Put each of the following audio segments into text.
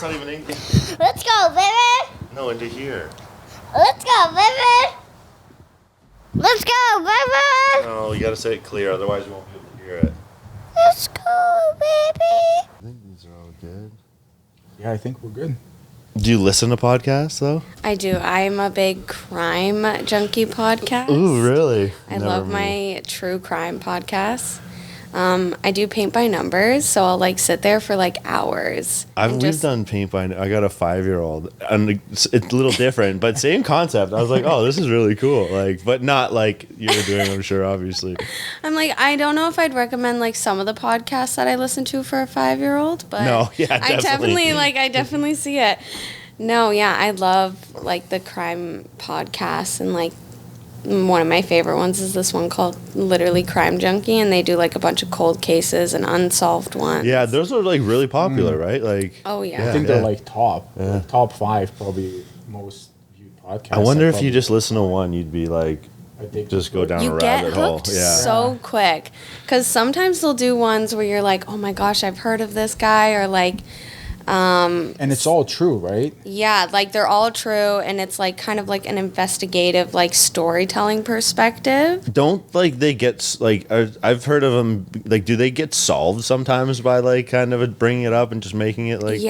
That's not even English. Let's go, baby. No, into here. Let's go, baby. Let's go, baby. No, you gotta say it clear, otherwise you won't be able to hear it. Let's go, baby. I think these are all good. Yeah, I think we're good. Do you listen to podcasts, though? I do. I'm a big crime junkie podcast. Ooh, really? I love my true crime podcasts. I do paint by numbers, so I'll like sit there for like hours. We've done paint by. I got a 5-year-old, and it's a little different, but same concept. I was like, oh, this is really cool. Like, but not like you're doing. I'm sure, obviously. I'm like, I don't know if I'd recommend like some of the podcasts that I listen to for a 5-year-old, but no, yeah, definitely. I definitely see it. No, yeah, I love like the crime podcasts, and like one of my favorite ones is this one called literally Crime Junkie, and they do like a bunch of cold cases and unsolved ones. Yeah, those are like really popular, right? Like, oh yeah, I think they're like top 5 probably most viewed podcasts. I wonder if you just listen to one, you'd be like, just go down a rabbit hole. Yeah, so quick, because sometimes they'll do ones where you're like, oh my gosh, I've heard of this guy, or like. And it's all true, right? Yeah, like they're all true, and it's like kind of like an investigative, like storytelling perspective. Don't like they get like I've heard of them. Like, do they get solved sometimes by like kind of bringing it up and just making it like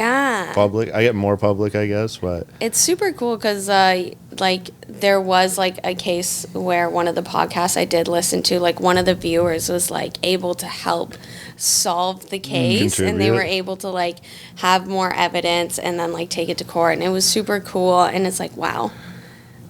public? I get more public, I guess, but it's super cool because like there was like a case where one of the podcasts I did listen to, like one of the viewers was like able to help solve the case, and they were able to like have more evidence and then like take it to court, and it was super cool. And it's like, wow.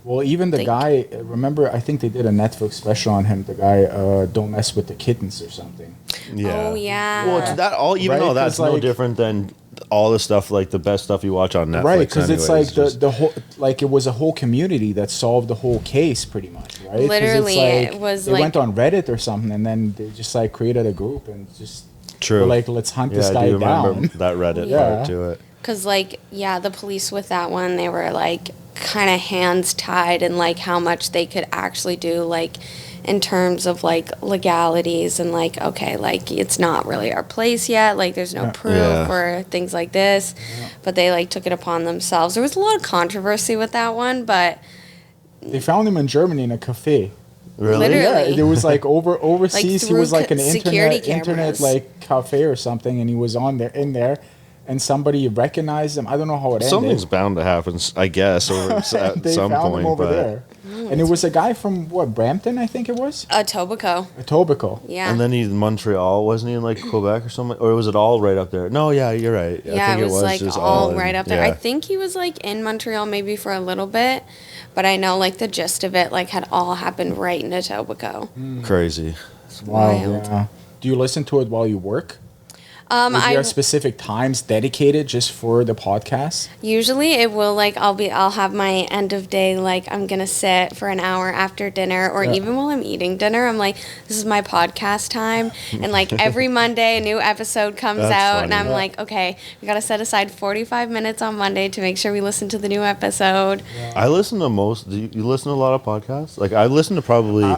Well, even the guy, remember, I think they did a Netflix special on him, the guy, Don't Mess with the Kittens or something. Yeah. Oh yeah. Well, it's that all, even though that's no different than all the stuff, like the best stuff you watch on Netflix. Right, because it's like the whole, like it was a whole community that solved the whole case pretty much, right? Literally, like, it was they like, went on Reddit or something, and then they just like created a group and just were like, let's hunt this guy I do down. remember that Reddit part to it. Because like, yeah, the police with that one, they were like kind of hands tied and like how much they could actually do, like in terms of like legalities and like, okay, like it's not really our place yet, like there's no proof or things like this, but they like took it upon themselves. There was a lot of controversy with that one, but they found him in Germany in a cafe. Really? Literally. Yeah, there was like overseas. Like he was like an security internet like cafe or something, and he was in there, and somebody recognized him. I don't know how it ended. Something's bound to happen, I guess, over at some found point. Him over but there. And it was a guy from Brampton, I think it was. Etobicoke. Etobicoke. Yeah. And then he's in Montreal, wasn't he, in like Quebec or something? Or was it all right up there? No, yeah, you're right. Yeah, I think it was like just all right up there. Yeah. I think he was like in Montreal maybe for a little bit, but I know like the gist of it like had all happened right in Etobicoke. Crazy. Wow. Wild. Yeah. Do you listen to it while you work? I there are specific times dedicated just for the podcast? Usually it will like I'll have my end of day, like I'm gonna sit for an hour after dinner, or even while I'm eating dinner, I'm like, this is my podcast time. And like every Monday a new episode comes out, and I'm like, okay, we gotta set aside 45 minutes on Monday to make sure we listen to the new episode. I listen to do you listen to a lot of podcasts? Like I listen to probably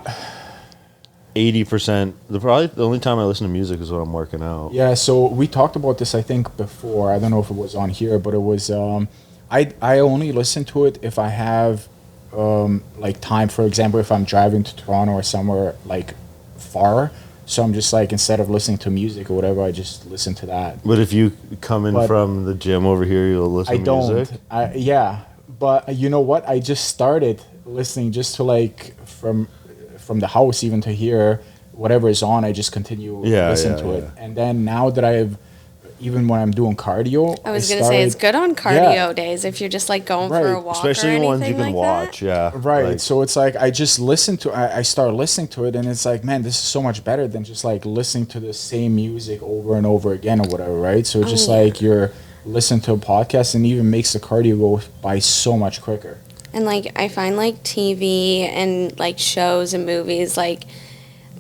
80%. The only time I listen to music is when I'm working out. Yeah, so we talked about this, I think, before. I don't know if it was on here, but it was, I only listen to it if I have, like, time. For example, if I'm driving to Toronto or somewhere, like, far. So I'm just, like, instead of listening to music or whatever, I just listen to that. But if you come in from the gym over here, you'll listen to music? Yeah, but you know what? I just started listening just to, like, from the house even to hear whatever is on, I just continue listen to it. And then now that even when I'm doing cardio, I was going to say it's good on cardio days if you're just like going for a walk, especially or ones you can like watch. That. Right. Like, so it's like I just listen to I start listening to it, and it's like, man, this is so much better than just like listening to the same music over and over again or whatever, right? So it's just like you're listening to a podcast, and even makes the cardio go by so much quicker. And like I find like TV and like shows and movies, like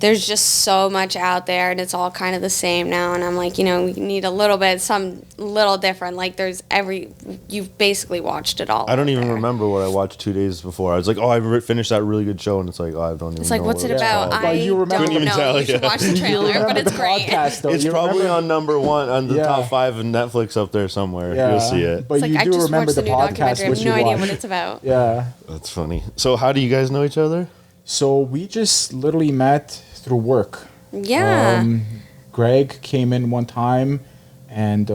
there's just so much out there, and it's all kind of the same now. And I'm like, you know, we need a little bit, some little different. Like you've basically watched it all. I don't even remember what I watched 2 days before. I was like, oh, I finished that really good show, and it's like, oh, I don't even. It's like, know what's what it about? But I you remember- don't know. tell You should you. watch the trailer, but it's great. Podcast, though. It's You probably remember- on number 1 on the Yeah. top 5 of Netflix up there somewhere. Yeah. You'll see it. But It's like, you I do just remember watched the the new podcast, documentary. I which have you no idea watched. what it's about. Yeah. That's funny. So how do you guys know each other? So we just literally met through work. Yeah. Greg came in one time, and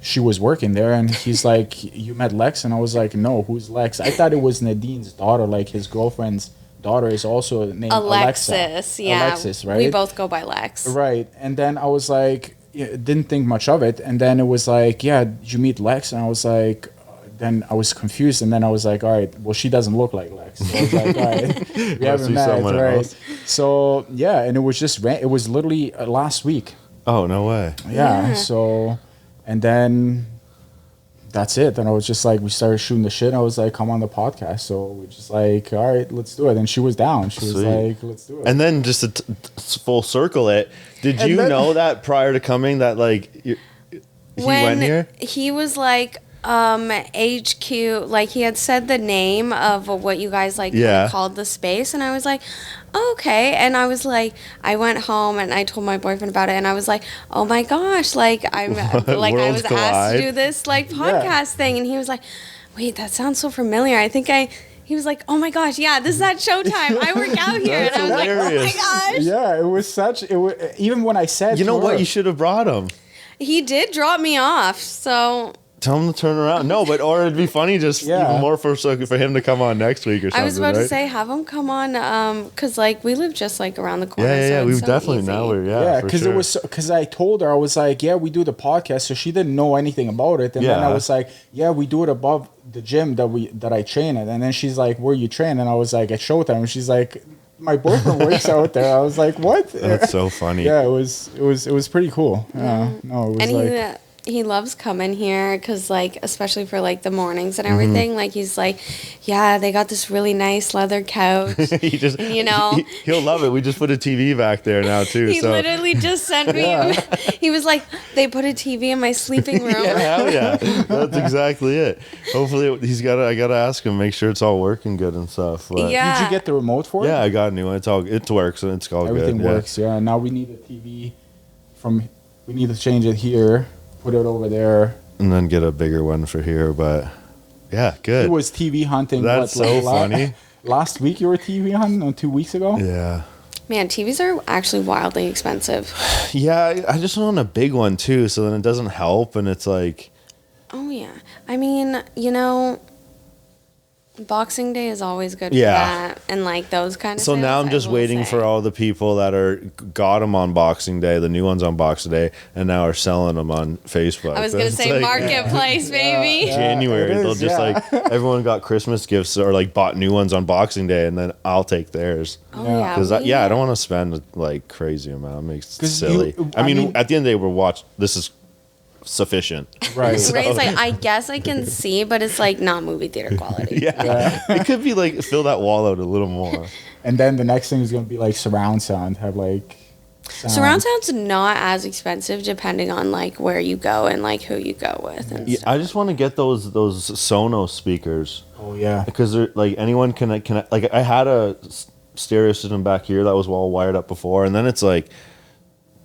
she was working there, and he's like, "You met Lex?" And I was like, "No, who's Lex?" I thought it was Nadine's daughter, like his girlfriend's daughter is also named Alexis. Alexa. Yeah. Alexis, right? We both go by Lex. Right. And then I was like, didn't think much of it. And then it was like, yeah, did you meet Lex? And I was like, then I was confused. And then I was like, all right, well, she doesn't look like Lex. So I was like, all right, we haven't met, right? Else. So, yeah, and it was just, it was literally last week. Oh, no way. Yeah. So, and then that's it. Then I was just like, we started shooting the shit. And I was like, come on the podcast. So we just like, all right, let's do it. And she was down. She was Sweet. like, let's do it. And then just to full circle it, did you know that prior to coming that like he went here? He was like HQ, like he had said the name of what you guys like called the space, and I was like, oh, okay. And I was like, I went home and I told my boyfriend about it, and I was like, oh my gosh, like I'm like I was asked to do this like podcast thing, and he was like, wait, that sounds so familiar. He was like, oh my gosh, yeah, this is at Showtime. I work out here. And I was like, oh my gosh. Yeah, it was even when I said, you know what, her, you should have brought him. He did drop me off, so Tell him to turn around. No, but or it'd be funny just even more for him to come on next week or something. I was about to say, have him come on, because like we live just like around the corner. Yeah, so we've so definitely easy. now we're because it was because I told her I was like, yeah, we do the podcast, so she didn't know anything about it, and then I was like, yeah, we do it above the gym that I train at, and then she's like, where you train? And I was like, at Showtime, and she's like, my boyfriend works out there. I was like, what? That's so funny. Yeah, it was pretty cool. Yeah, no, it was and he loves coming here because, like, especially for, like, the mornings and everything. Like, he's like, yeah, they got this really nice leather couch. He'll love it. We just put a TV back there now, too. He literally just sent me. He was like, they put a TV in my sleeping room. Hell yeah. That's exactly it. Hopefully, I got to ask him, make sure it's all working good and stuff. But Yeah. Did you get the remote for it? Yeah, I got a new one. It works and it's all Everything good. works, yeah. Now we need a TV we need to change it here. Put it over there. And then get a bigger one for here, but yeah, good. It was TV hunting. That's so funny. Last week you were TV hunting, or 2 weeks ago? Yeah. Man, TVs are actually wildly expensive. Yeah, I just want a big one too, so then it doesn't help, and it's like. Oh yeah, I mean, Boxing Day is always good for that, and like those kind of. So sales, now I'm just waiting for all the people that got them on Boxing Day, the new ones on Boxing Day, and now are selling them on Facebook. I was gonna say like, Marketplace, baby. January, they'll just like everyone got Christmas gifts or like bought new ones on Boxing Day, and then I'll take theirs. Oh yeah, because I don't want to spend like crazy amount. It makes it silly. I mean, at the end of the day, this is sufficient. Right. So. It's like, I guess I can see, but it's like not movie theater quality. It could be like fill that wall out a little more. And then the next thing is going to be like surround sound. Have like surround sound's not as expensive depending on like where you go and like who you go with. And I just want to get those Sonos speakers. Oh yeah. Because they're like anyone can like I had a stereo system back here that was all wired up before, and then it's like.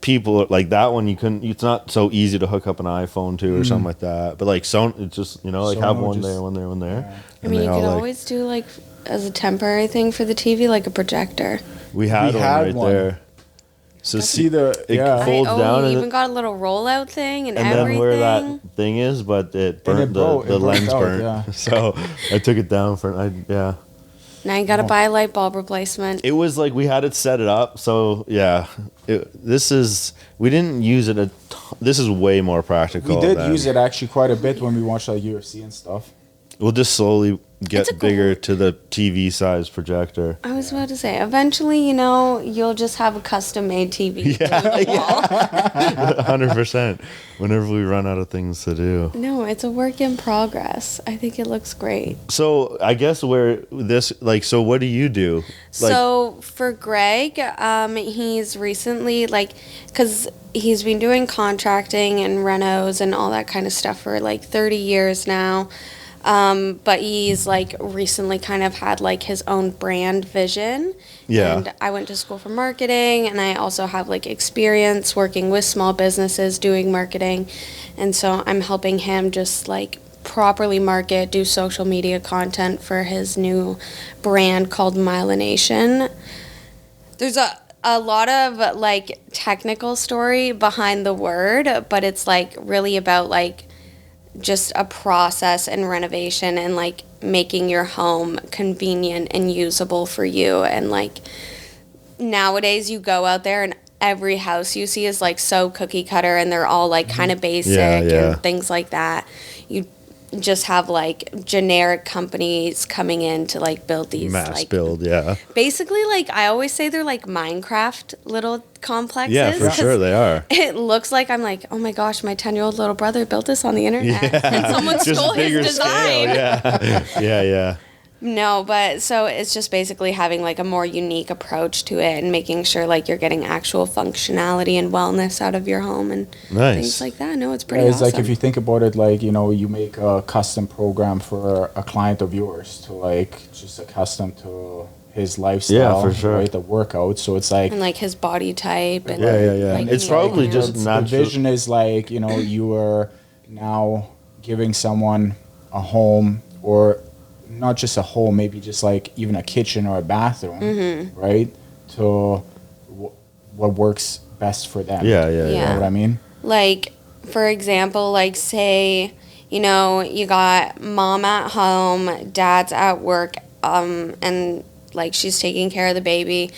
People like that one it's not so easy to hook up an iPhone to or something like that, but like it's just like have one there, one there, one there. Yeah. I mean, you could always do like as a temporary thing for the TV, like a projector. We had one right there. So see it folds down, you and even got a little rollout thing and then everything. where that thing is, but it burnt the lens burnt. Yeah. So I took it down Now you got to buy a light bulb replacement. It was like we had it set it up, so yeah. We didn't use it. This is way more practical. We did use it actually quite a bit when we watched like UFC and stuff. We'll just slowly It's a get bigger to the TV size projector. I was about to say, eventually, you'll just have a custom made TV. Yeah. 100%. Whenever we run out of things to do. No, it's a work in progress. I think it looks great. So I guess so what do you do? So for Greg, he's recently because he's been doing contracting and renos and all that kind of stuff for 30 years now. But he's recently kind of had his own brand vision. Yeah. And I went to school for marketing, and I also have experience working with small businesses doing marketing. And so I'm helping him just properly market, do social media content for his new brand called Myelination. There's a lot of technical story behind the word, but it's really about just a process and renovation and making your home convenient and usable for you. And nowadays you go out there and every house you see is so cookie cutter, and they're all kind of basic and things like that. You just have generic companies coming in to build these mass build. Basically, I always say they're Minecraft little complexes. Yeah, for sure they are. It looks like I'm oh my gosh, my 10-year-old little brother built this on the internet, and someone stole his design. Yeah. No, but so it's just basically having a more unique approach to it and making sure you're getting actual functionality and wellness out of your home and things like that. No, it's pretty it's awesome. if you think about it, you make a custom program for a client of yours to just accustomed to his lifestyle. Yeah, for sure. Right, the workout. So it's and his body type and yeah. It's probably just the vision is you are now giving someone a home, or not just a home, maybe just even a kitchen or a bathroom, right? To what works best for them. Yeah. You know what I mean? For example, say, you got mom at home, dad's at work, and she's taking care of the baby.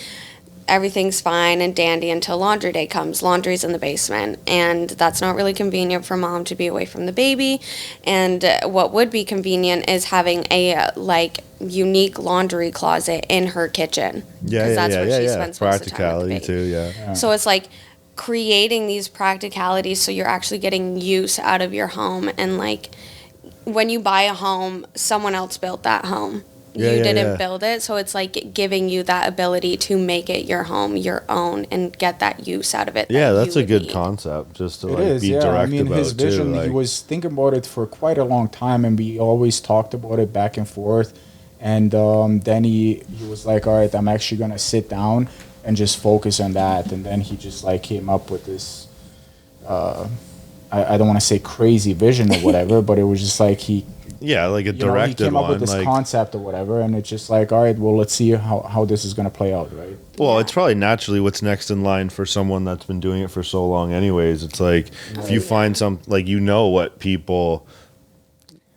Everything's fine and dandy until laundry day comes. Laundry's in the basement, and that's not really convenient for mom to be away from the baby. And what would be convenient is having a unique laundry closet in her kitchen. Yeah, that's where she spends most of the time with the Practicality baby. too, yeah. So it's creating these practicalities so you're actually getting use out of your home. And when you buy a home, someone else built that home. You didn't build it, so it's giving you that ability to make it your home, your own, and get that use out of it. Yeah, that's a good concept, just to be direct about it. His vision, he was thinking about it for quite a long time, and we always talked about it back and forth. And then he was all right, I'm actually going to sit down and just focus on that. And then he just came up with this, I don't want to say crazy vision or whatever, but it was just he... Yeah, a directed one. He came up with this concept or whatever, and it's just all right, well, let's see how this is going to play out, right? Well, it's probably naturally what's next in line for someone that's been doing it for so long anyways. It's if you find some, what people...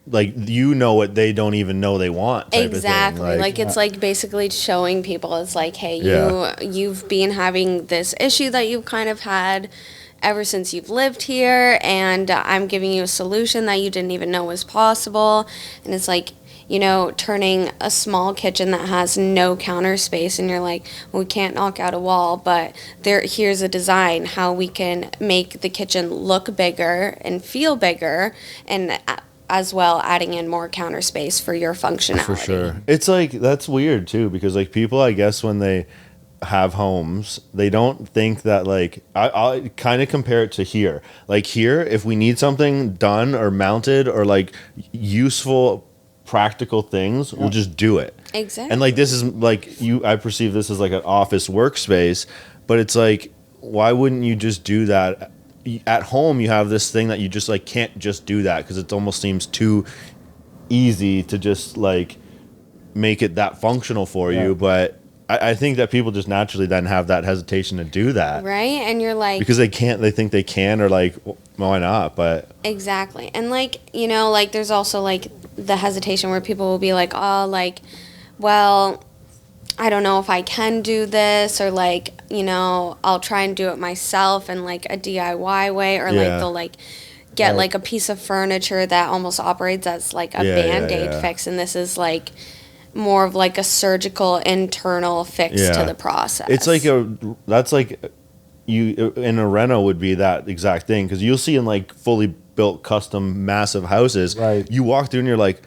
what they don't even know they want type exactly. of thing. It's basically showing people, it's hey, you've been having this issue that you've kind of had ever since you've lived here, and I'm giving you a solution that you didn't even know was possible. And it's turning a small kitchen that has no counter space, and you're well, we can't knock out a wall, but here's a design how we can make the kitchen look bigger and feel bigger, and as well adding in more counter space for your functionality. For sure. It's that's weird too, because people, I guess, when they have homes, they don't think that I kind of compare it to here. Here, if we need something done or mounted or useful practical things, we'll just do it. Exactly. And this is I perceive this as an office workspace, but it's why wouldn't you just do that? At home you have this thing that you just can't just do that, because it almost seems too easy to just make it that functional for you. But I think that people just naturally then have that hesitation to do that. Right? And you're because they think they can, or why not? But exactly. And there's also the hesitation where people will be oh, well, I don't know if I can do this, or I'll try and do it myself in a DIY way, or they'll get like a piece of furniture that almost operates as like a Band-Aid fix, and this is like more of like a surgical internal fix to the process. It's like that's like you in a reno would be that exact thing, because you'll see in like fully built custom massive houses, you walk through and you're like,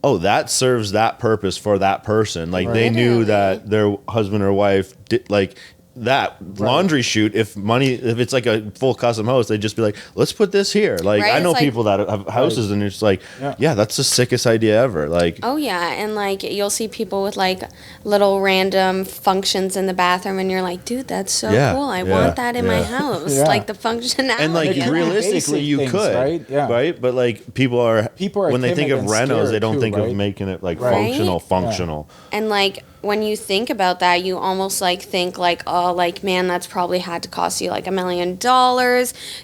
oh, that serves that purpose for that person. Like they knew that their husband or wife did like that laundry chute. If it's like a full custom house, they'd just be like, let's put this here. Like I know people that have houses and it's like, yeah, that's the sickest idea ever. Like, oh yeah, and like you'll see people with like little random functions in the bathroom, and you're like, dude, that's so cool. I want that in my house. Like the functionality. And like realistically, you could, right? But like people are when they think of renos, they don't think of making it like functional. And like when you think about that, you almost like think like, oh, like, man, that's probably had to cost you like $1 million.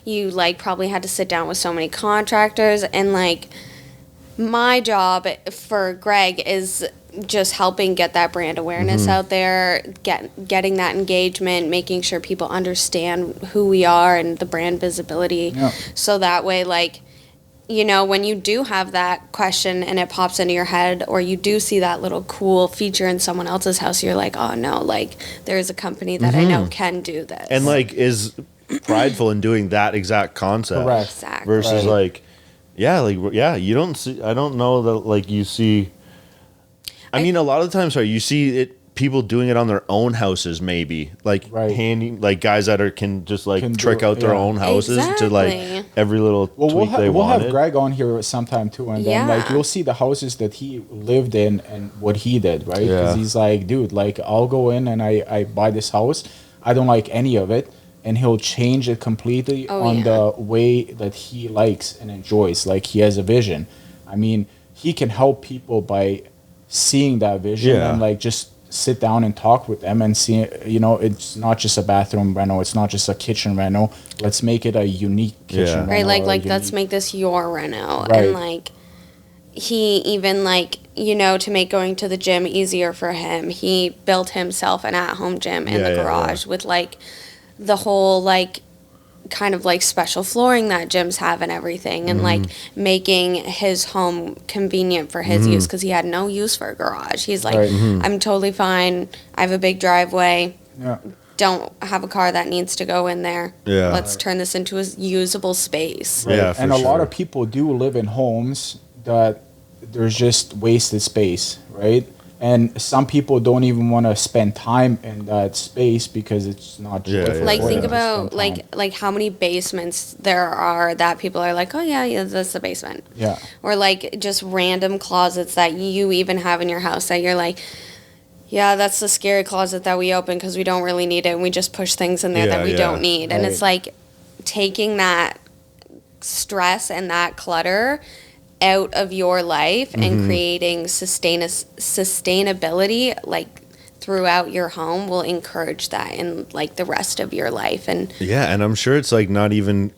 You like probably had to sit down with so many contractors. And like my job for Greg is just helping get that brand awareness out there, getting that engagement, making sure people understand who we are and the brand visibility. So that way, like, you know, when you do have that question and it pops into your head, or you do see that little cool feature in someone else's house, you're like, oh no, like there's a company that I know can do this. And like is prideful in doing that exact concept. Exactly. Versus like, you don't see, I don't know that like you see, I mean, a lot of the times, you see it, people doing it on their own houses, maybe like handing like guys that can just like trick out their own houses to like every little tweak they we'll wanted. have Greg on here sometime too, and then like you'll see the houses that he lived in and what he did, right? Because he's like, dude, like I'll go in and I buy this house, I don't like any of it, and he'll change it completely on the way that he likes and enjoys. Like he has a vision. I mean, he can help people by seeing that vision and like just sit down and talk with them and see, you know, it's not just a bathroom reno, it's not just a kitchen reno, let's make it a unique kitchen reno, like let's make this your reno. And like he even like, you know, to make going to the gym easier for him, he built himself an at-home gym in the garage with like the whole like kind of like special flooring that gyms have and everything, and like making his home convenient for his use, because he had no use for a garage. He's like, I'm totally fine, I have a big driveway, don't have a car that needs to go in there, let's turn this into a usable space. And a lot of people do live in homes that there's just wasted space, right? And some people don't even want to spend time in that space because it's not joyful. Like think about like how many basements there are that people are like, oh yeah, that's the basement. Or like just random closets that you even have in your house that you're like, yeah, that's the scary closet that we open because we don't really need it, and we just push things in there that we don't need. And it's like taking that stress and that clutter out of your life and creating sustainability like throughout your home will encourage that in like the rest of your life. And and I'm sure it's like not even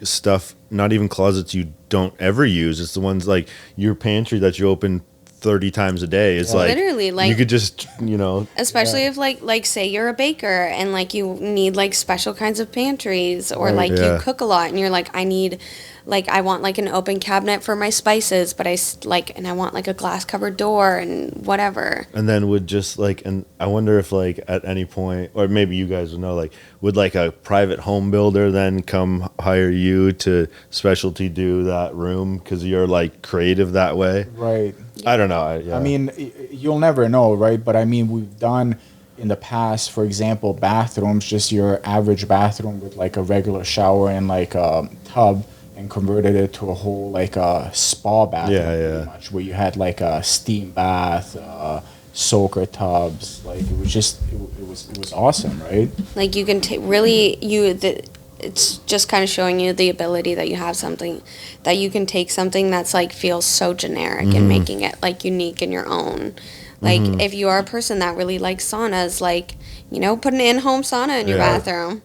closets you don't ever use, it's the ones like your pantry that you open 30 times a day. It's like literally like you could just, you know, especially if like say you're a baker and like you need like special kinds of pantries, or like you cook a lot and you're like, I want like an open cabinet for my spices, but I want like a glass covered door and whatever. And then would just like, and I wonder if like at any point, or maybe you guys would know, like would like a private home builder then come hire you to specialty do that room because you're like creative that way? Right. I don't know. I mean, you'll never know, right? But I mean, we've done in the past, for example, bathrooms, just your average bathroom with like a regular shower and like a tub, and converted it to a whole like a spa bathroom, pretty much, where you had like a steam bath, soaker tubs. Like it was awesome, right? Like you can it's just kind of showing you the ability that you have something that you can take something that's like feels so generic and making it like unique in your own. Like if you are a person that really likes saunas, like, you know, put an in-home sauna in your bathroom.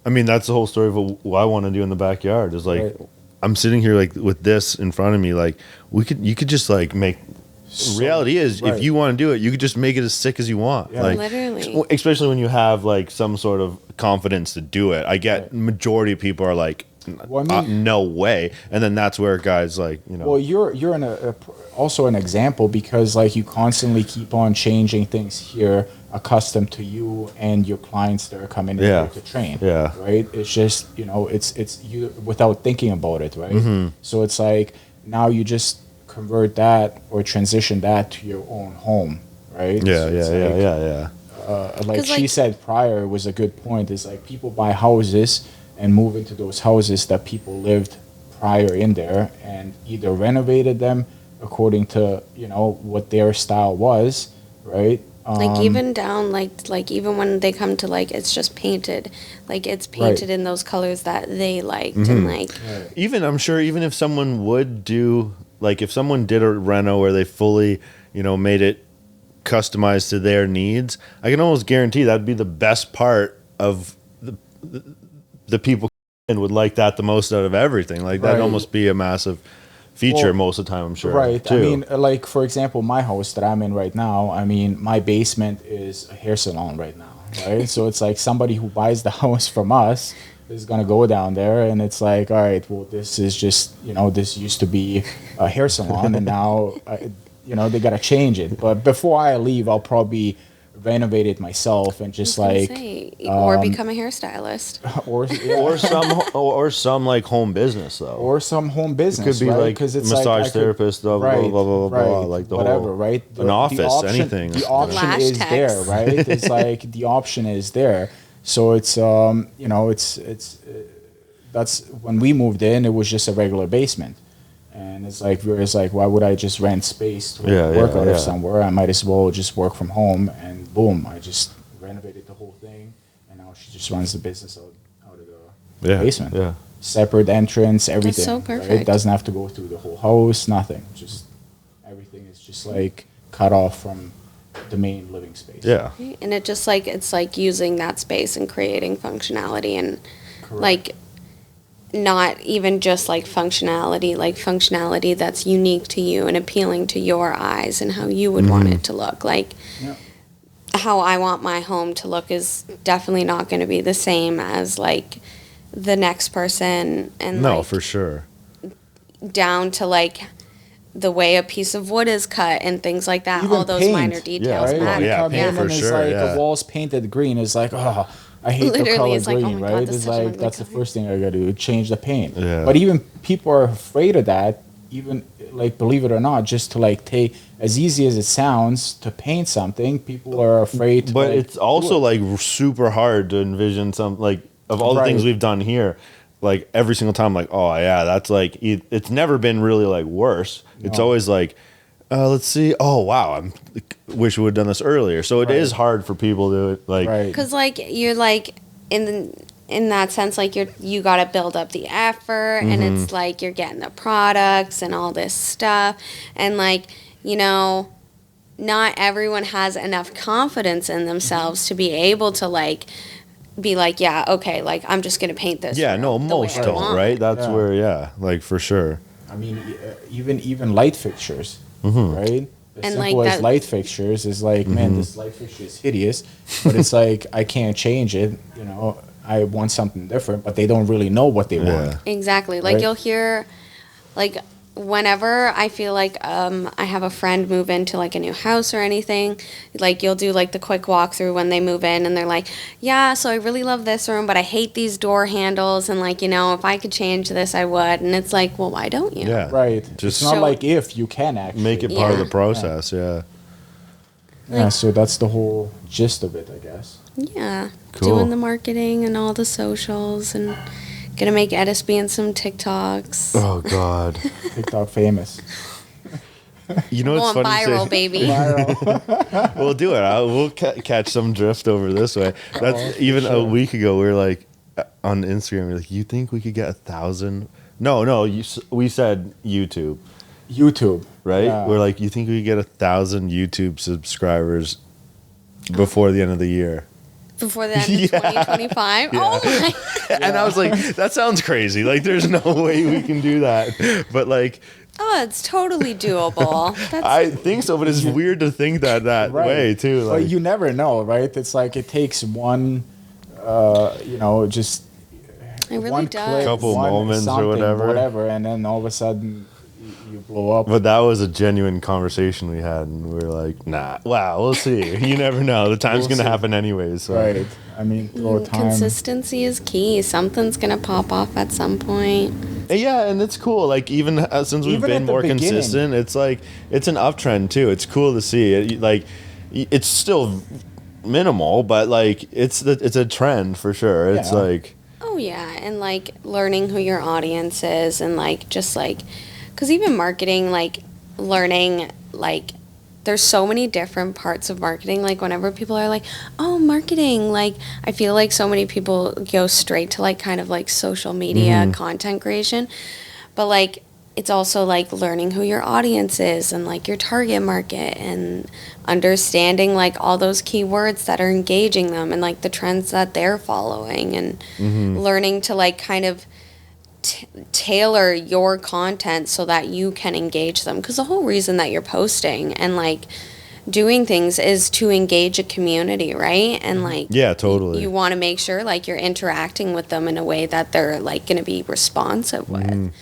I mean, that's the whole story of what I want to do in the backyard. Is like, I'm sitting here like with this in front of me. Like, you could just like make. Reality is, if you want to do it, you could just make it as sick as you want. Like, literally. Especially when you have like some sort of confidence to do it. I get majority of people are like, Well, I mean- no way. And then that's where guys like, you know. Well, you're in also an example because like you constantly keep on changing things here, accustomed to you and your clients that are coming in Yeah. here to train. Yeah. Right. It's just it's you without thinking about it, right? Mm-hmm. So it's like now you just convert that or transition that to your own home, right? yeah, So yeah, it's yeah, like, yeah, yeah. like 'Cause, she like- said prior was a good point is like people buy houses and move into those houses that people lived prior in there and either renovated them according to what their style was, right? Like even down like even when they come to like it's just painted, like it's painted in those colors that they liked and like Even I'm sure even if someone would do like if someone did a reno where they fully, made it customized to their needs, I can almost guarantee that'd be the best part of the people and would like that the most out of everything. Like that'd Right. almost be a massive feature Well, most of the time, I'm sure. Right. Too. I mean, like for example, my house that I'm in right now. I mean, my basement is a hair salon right now, right? So it's like somebody who buys the house from us is gonna go down there, and it's like, all right, well, this is just this used to be a hair salon, and now they gotta change it. But before I leave, I'll probably renovate it myself and just like or become a hairstylist. or or some like home business though. or some home business. Could be right? like 'Cause it's massage I could- therapist, blah, blah, blah, blah, blah, blah, like the whatever, whole, right? an office, anything. The option lash is techs. there, right? It's like the option is there. So it's that's when we moved in, it was just a regular basement. And it's like why would I just rent space to work out of somewhere? I might as well just work from home, and boom, I just renovated the whole thing, and now she just runs the business out of the basement. Yeah. Separate entrance, everything. so right? perfect. It doesn't have to go through the whole house, nothing. Just everything is just like cut off from the main living space. Yeah. And it's like using that space and creating functionality and Correct. like not even just like functionality that's unique to you and appealing to your eyes and how you would want it to look. Like Yeah. how I want my home to look is definitely not going to be the same as like the next person, and No, like, for sure. down to like the way a piece of wood is cut and things like that. Even all those paint, minor details right? matter. You yeah, come paint in for and it's sure, like yeah. the walls painted green. It's like, oh, I hate the Literally, color it's like, oh green, my God, right? that's It's such an like ugly that's the color. first thing I got to do, change the paint. Yeah. But even people are afraid of that. Even like believe it or not, just to like take as easy as it sounds to paint something, people are afraid. To, But like, it's also do it. like super hard to envision some like of all the things Right. we've done here. Like every single time, like, oh yeah, that's like it's never been really like worse. It's No. always like, let's see. Oh wow, wish we would have done this earlier. So it is Right. hard for people to like. Right. Because like you're like in that sense, like you got to build up the effort, and it's like you're getting the products and all this stuff, and like not everyone has enough confidence in themselves to be able to like be like, yeah, okay, like I'm just gonna paint this. Yeah, the no, way most I don't, want. right? That's Yeah. where, like for sure. I mean, even light fixtures, right? As And, simple like, as that- light fixtures is like, man, this light fixture is hideous, but it's like I can't change it. I want something different, but they don't really know what they want. Yeah. Exactly. Like Right. you'll hear, like whenever I feel like I have a friend move into like a new house or anything, like you'll do like the quick walkthrough when they move in, and they're like, yeah, so I really love this room, but I hate these door handles, and like if I could change this, I would. And it's like, well, why don't you? Yeah. Right. Just It's not So- like if you can actually make it part of Yeah. the process. Yeah. Yeah, so that's the whole gist of it, I guess. Yeah. Cool. Doing the marketing and all the socials, and gonna make Edisby and some TikToks. Oh God. TikTok famous. You know what's Going funny? to viral, say? baby. We'll do it. We'll catch some drift over this way. That's even a week ago. We were like on Instagram. We are like, you think we could get 1,000? No. We said YouTube, YouTube. right? Yeah. We're like, you think we could get 1,000 YouTube subscribers before the end of the year? Before the end of 2025. Oh my. And I was like, that sounds crazy. Like, there's no way we can do that. But like, Oh, it's totally doable. That's I think so. But it's weird to think that Right. way too. Like, But you never know, right? It's like it takes one, just It really one does. clip, Couple one moments or something, whatever. and then all of a sudden you blow up. But that was a genuine conversation we had, and we were like, nah, wow, we'll see. You never know. The time's We'll going to see. happen anyways. So. Right. I mean, throw time. Consistency is key. Something's gonna pop off at some point. Yeah, and it's cool. Like, even since we've Even been at the more beginning. consistent, it's like, it's an uptrend too. It's cool to see. Like, it's still minimal, but like, it's a trend for sure. It's Yeah. like, Oh yeah, and like learning who your audience is, and like just like, because even marketing, like learning, like there's so many different parts of marketing. Like whenever people are like, oh, marketing, like I feel like so many people go straight to like kind of like social media content creation, but like it's also like learning who your audience is and like your target market and understanding like all those keywords that are engaging them and like the trends that they're following and learning to like kind of tailor your content so that you can engage them, because the whole reason that you're posting and like doing things is to engage a community, right? And like yeah, totally. you want to make sure like you're interacting with them in a way that they're like going to be responsive with.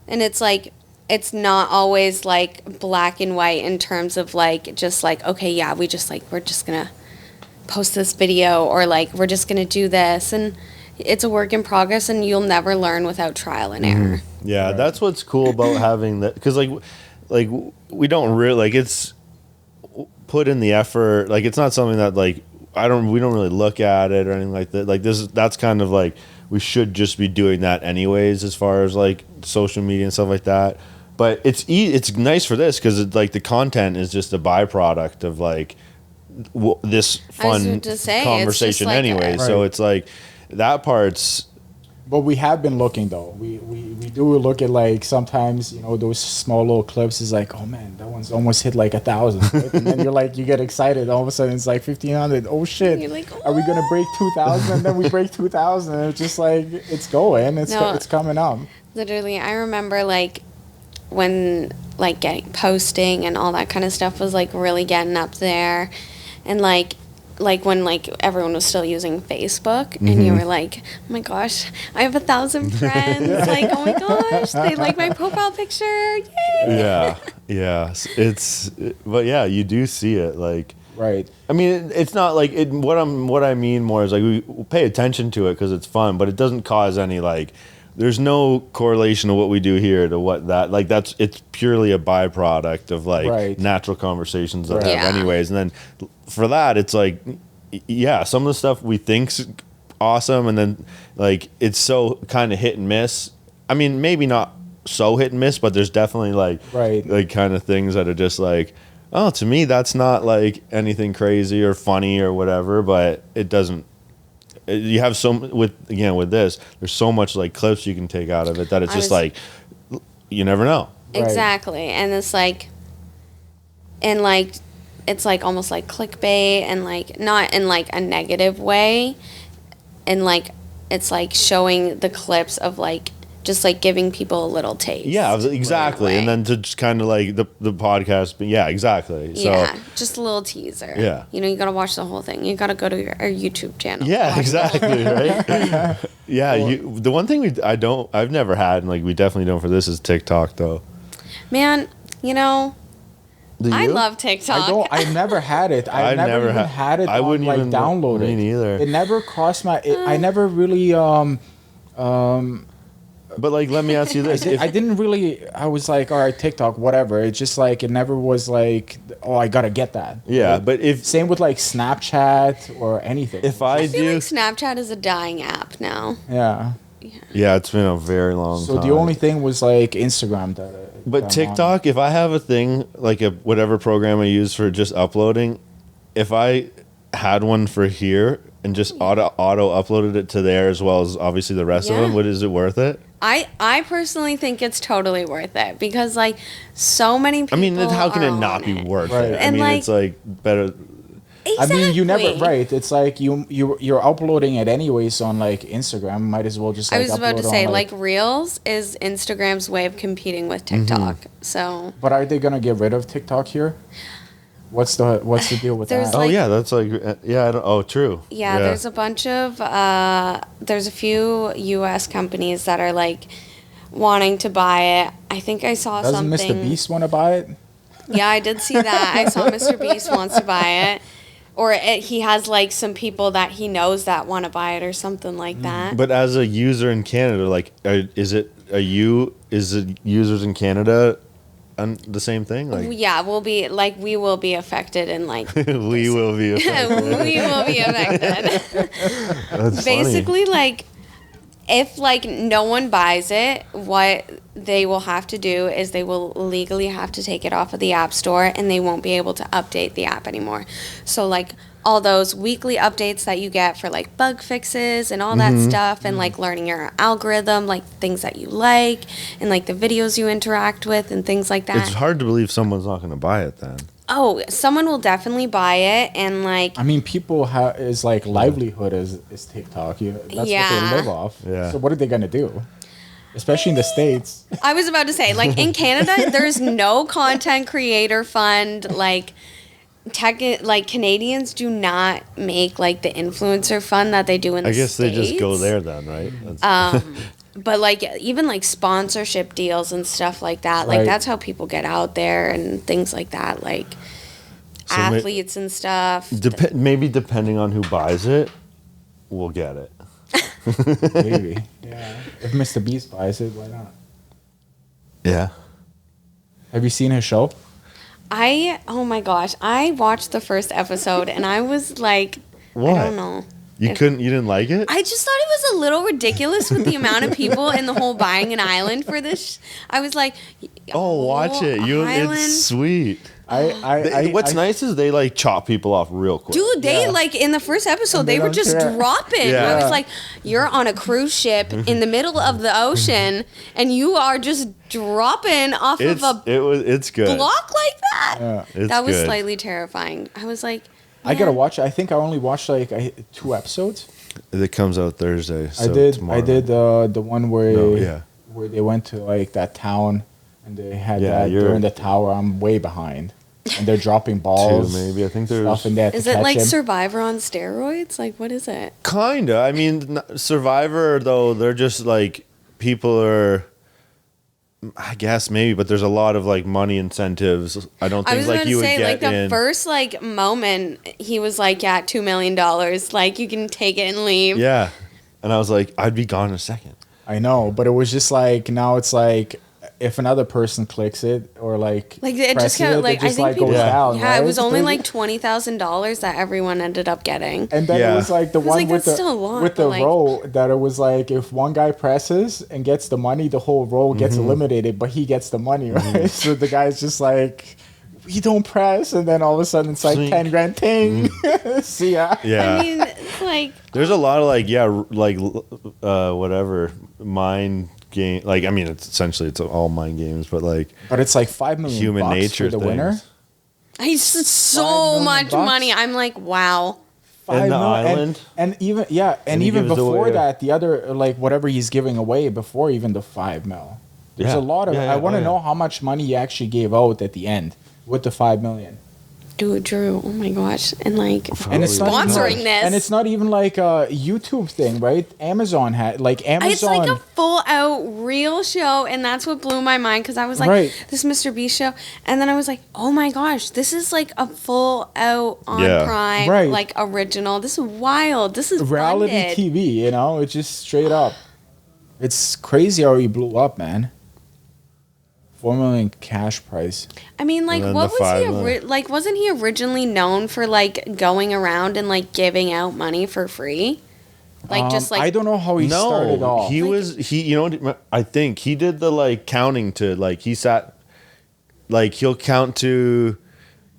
And it's like, it's not always like black and white in terms of like, just like, okay, yeah, we're just going to post this video, or like, we're just going to do this. And it's a work in progress, and you'll never learn without trial and error. Yeah, that's what's cool about having that, because like we don't really like, it's put in the effort. Like, it's not something that like we don't really look at it or anything like that. Like, that's kind of like, we should just be doing that anyways, as far as like social media and stuff like that. But it's nice for this, because it's like the content is just a byproduct of like this fun conversation like anyway. So it's like that part's. But we have been looking though. We do look at like sometimes, you know, those small little clips is like, oh man, that one's almost hit like 1,000. Right? And then you're like, you get excited. All of a sudden it's like 1,500. Oh shit. You're like, are we gonna break 2,000? And then we break 2,000. And it's just like, it's going. It's coming up. Literally, I remember like when like posting and all that kind of stuff was like really getting up there, and like when like everyone was still using Facebook, and you were like, oh my gosh, I have 1,000 friends. Like, oh my gosh, they like my profile picture. Yay! Yeah. But yeah, you do see it. Like, Right. I mean, it's not like it. What I mean more is like, we pay attention to it because it's fun, but it doesn't cause any like. There's no correlation of what we do here to what that, like, it's purely a byproduct of like natural conversations that I have anyways. And then for that, it's like, yeah, some of the stuff we think's awesome, and then like it's so kind of hit and miss. I mean, maybe not so hit and miss, but there's definitely like like kind of things that are just like, oh, to me that's not like anything crazy or funny or whatever, but it doesn't. You have with this, there's so much like clips you can take out of it that it's just like, you never know. Exactly. And it's like, and like, it's like almost like clickbait, and like not in like a negative way, and like it's like showing the clips of like just like giving people a little taste. Yeah, exactly. And then to just kind of like the podcast, but yeah, exactly. So, yeah, just a little teaser. Yeah. You know, you got to watch the whole thing. You got to go to our YouTube channel. Yeah, exactly, right? Yeah, the one thing I've never had, and like we definitely don't for this, is TikTok though. Man, you know, I love TikTok. I never had it. I never even had it. I wouldn't even download it. Me neither. It never crossed my. I never really. But like, let me ask you this: I didn't really. I was like, all right, TikTok, whatever. It's just like it never was like, oh, I gotta get that. Yeah, like, but same with like Snapchat or anything. If I feel like Snapchat is a dying app now. Yeah, it's been a very long time. So the only thing was like Instagram that. But TikTok, if I have a thing like whatever program I use for just uploading, if I had one for here and just auto uploaded it to there as well as obviously the rest of them, is it worth it? I personally think it's totally worth it, because like so many people. I mean, how can it not be worth it? I mean, like, it's like better. Exactly. I mean, you never It's like you're uploading it anyways on like Instagram. Might as well just. Like, I was about to say like Reels is Instagram's way of competing with TikTok. So. But are they gonna get rid of TikTok here? What's the deal with There's that? Oh like- yeah, that's like yeah. I don't, oh, true. Yeah, there's a bunch of there's a few U.S. companies that are like wanting to buy it. I think I saw Doesn't something. Mr. Beast want to buy it? Yeah, I did see that. I saw Mr. Beast wants to buy it, or he has like some people that he knows that want to buy it, or something like that. But as a user in Canada, like, is it users in Canada on the same thing? Like, Yeah, we will be affected, and like we will be. Affected. we will be affected. That's Basically, like, if like no one buys it, what they will have to do is they will legally have to take it off of the App Store, and they won't be able to update the app anymore. So like all those weekly updates that you get for like bug fixes and all that stuff, and like learning your algorithm, like things that you like, and like the videos you interact with and things like that. It's hard to believe someone's not going to buy it then. Oh, someone will definitely buy it, and like I mean, people is like livelihood is TikTok. That's what Yeah. they live off. Yeah. So what are they gonna do? Especially in the States. I was about to say, like in Canada, there's no content creator fund. Like Canadians do not make like the influencer fund that they do in the I guess States. they just go there then, right? That's, But like even like sponsorship deals and stuff like that, like Right. that's how people get out there and things like that, like So athletes and stuff. maybe depending on who buys it, we'll get it. Maybe. Yeah. If Mr. Beast buys it, why not? Yeah. Have you seen his show? Oh my gosh, I watched the first episode and I was like, What? I don't know. You didn't like it? I just thought it was a little ridiculous with the amount of people in the whole buying an island for this. I was like, Watch it. Island? It's sweet. What's I nice is they like chop people off real quick. Dude, they Yeah. like in the first episode, And they they were don't just care. dropping. Yeah. I was like, you're on a cruise ship in the middle of the ocean, and you are just dropping off of a It's good. block like that. Yeah. It's That was good. slightly terrifying. I was like, I gotta man. watch it. I think I only watched like 2 episodes. It comes out Thursday. So I did tomorrow. I did the one where yeah. where they went to like that town and they had Yeah, that you're- during the tower. I'm way behind, and they're dropping balls. Two, maybe. I think Stuff there's and they had to Is it catch like him. Survivor on steroids? Like, what is it? kinda. I mean, Survivor though, they're just like people are. I guess maybe, but there's a lot of like money incentives. I don't I think was like about you to would say, get like the in. first like moment, he was like, "Yeah, $2 million. Like, you can take it and leave." Yeah, and I was like, I'd be gone in a second. I know, but it was just like now it's like if another person clicks it or like Like it just presses kind of it, like it just I think like people. goes down. Yeah, it right? was only There's- like $20,000 that everyone ended up getting. And then Yeah. it was like the was one like, with that's the still a lot, with the but, like- row that it was like if one guy presses and gets the money, the whole row gets eliminated, but he gets the money, right? So the guy's just like, "We don't press," and then all of a sudden it's like Swing. 10 grand ting. See ya. Yeah, I mean, it's like there's a lot of like whatever mind game. Like I mean, it's all mind games, but like But it's like 5 million human bucks nature for the things. winner. it's $5 so million much bucks? money. I'm like, wow. And the 5 million, island? and even and And he even gives away before a- that, the other like whatever he's giving away before even the 5 mil. There's Yeah. a lot of. Yeah, yeah, I want to oh, yeah. know how much money he actually gave out at the end with the 5 million. Dude, Drew, oh my gosh. And like, And it's not sponsoring even, this. and it's not even like a YouTube thing, right? Amazon had like Amazon. It's like a full out real show, and that's what blew my mind because I was like, Right. this Mr. Beast show, and then I was like, oh my gosh, this is like a full out on Yeah. Prime, Right. like original. This is wild. This is reality funded. TV, you know, it's just straight up. It's crazy how he blew up, man. 4 million cash price. I mean, like, And then what the was he? 5 million. Like, wasn't he originally known for like going around and like giving out money for free? Like, just like I don't know how he started off. he you know what, I think he did the like counting to like he sat like he'll count to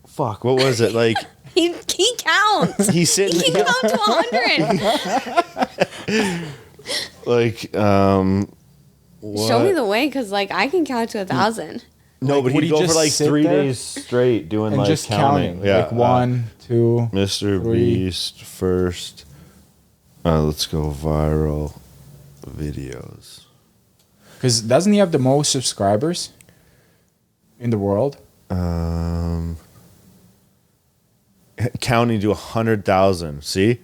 fuck what was it like he counts. he's He sitting can count to 100. like Show me the way, because like I can count to 1,000. no Like, but would he'd he go for just like sit 3 there days straight doing and like just counting. counting. Like 1, 2. Mr. 3. Beast first let's go viral videos. Because doesn't he have the most subscribers in the world? counting to 100,000. See,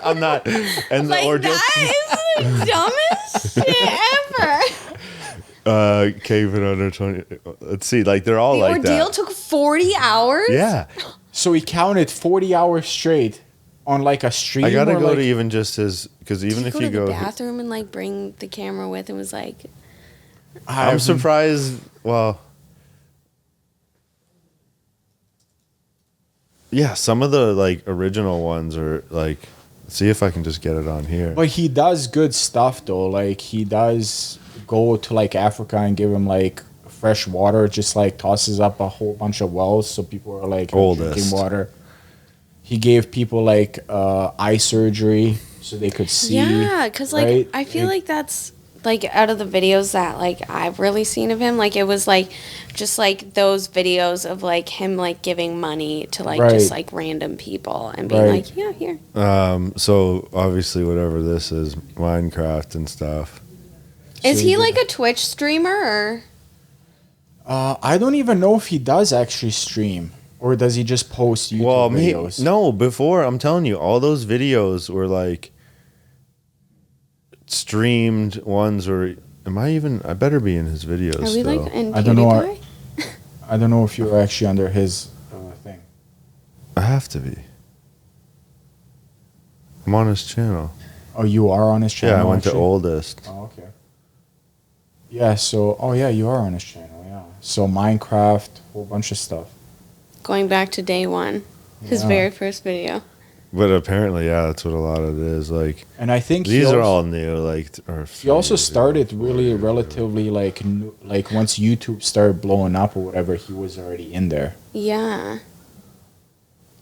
I'm not. And the Like ordeal. that is the dumbest shit ever. Caving under 20. Let's see. Like they're all The like ordeal that. took 40 hours. Yeah, So he counted 40 hours straight on like a stream. I gotta or, go like, to even just his because even Did if you you go to the go, bathroom and like bring the camera with and was like, I'm surprised. Well, yeah, some of the like original ones are like. See if I can just get it on here. But he does good stuff though. Like he does go to like Africa and give him like fresh water. Just like tosses up a whole bunch of wells so people are like Oldest. drinking water. He gave people like eye surgery so they could see. yeah, because like right? I feel like that's like out of the videos that like I've really seen of him, like it was like just like those videos of like him like giving money to like just Right. like random people and being Right. like, yeah, here. So obviously whatever this is, Minecraft and stuff. Is So he you like a Twitch streamer or? I don't even know if he does actually stream or does he just post YouTube Well, videos. no, before I'm telling you, all those videos were like streamed ones or I better be in his videos Are we still. like in I don't know. PewDiePie? I don't know if you're actually under his thing. I have to be. I'm on his channel. Oh, you are on his channel. Yeah, I went to actually? oldest. Oh, okay. Yeah, so yeah, you are on his channel, yeah. So Minecraft, whole bunch of stuff. Going back to day one, his Yeah. very first video. But apparently, yeah, that's what a lot of it is. Like And I think these he are also, all new. Like or he also 3 years ago. started really relatively like new, like once YouTube started blowing up or whatever, he was already in there. Yeah.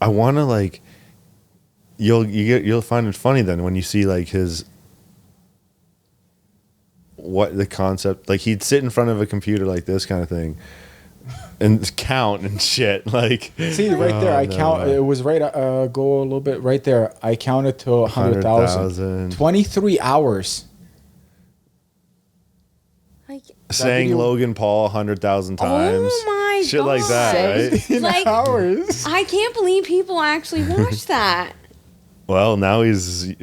I want to like. You'll find it funny then when you see like his. What the concept like he'd sit in front of a computer like this kind of thing, and count and shit like. See right there, I no. count. It was right. Go a little bit right there. I counted to 100,000. 23 hours. Like, Saying video- Logan Paul 100,000 times. oh my Shit like that, God. right? 17 Like- hours. I can't believe people actually watch that. Well, now he's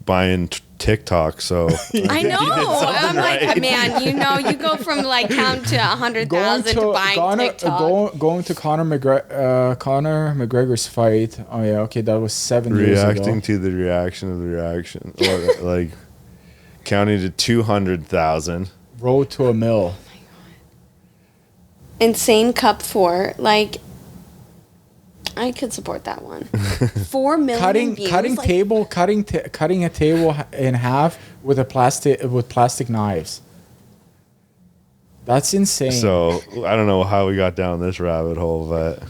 buying TikTok, so I know. I'm like, right. man, you know, you go from like count to 100,000 to buying TikTok. Going to Conor McGregor's fight. Oh yeah, okay, that was 7 years reacting ago. to the reaction of the reaction, or like counting to 200,000. Road to a mill. Insane Cup 4. Like, I could support that one. 4 million Cutting views. cutting like, table cutting a table in half with plastic knives. That's insane. So I don't know how we got down this rabbit hole, but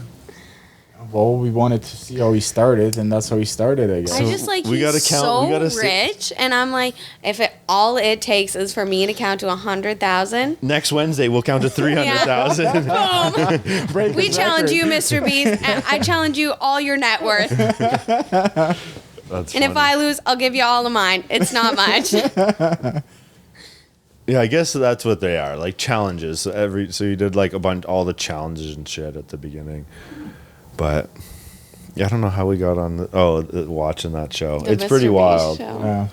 well, we wanted to see how he started, and that's how he started, I guess. I just like we he's gotta count- so we gotta see- rich, and I'm like, if all it takes is for me to count to 100,000, next Wednesday we'll count to 300,000. boom. Break We his challenge record. you, Mr. Beast. And I challenge you all your net worth. That's And if funny. I lose, I'll give you all of mine. It's not much. Yeah, I guess that's what they are, like challenges. So you did like all the challenges and shit at the beginning, but yeah, I don't know how we got on watching that show. The It's Mr. pretty Beast wild. show. Yeah.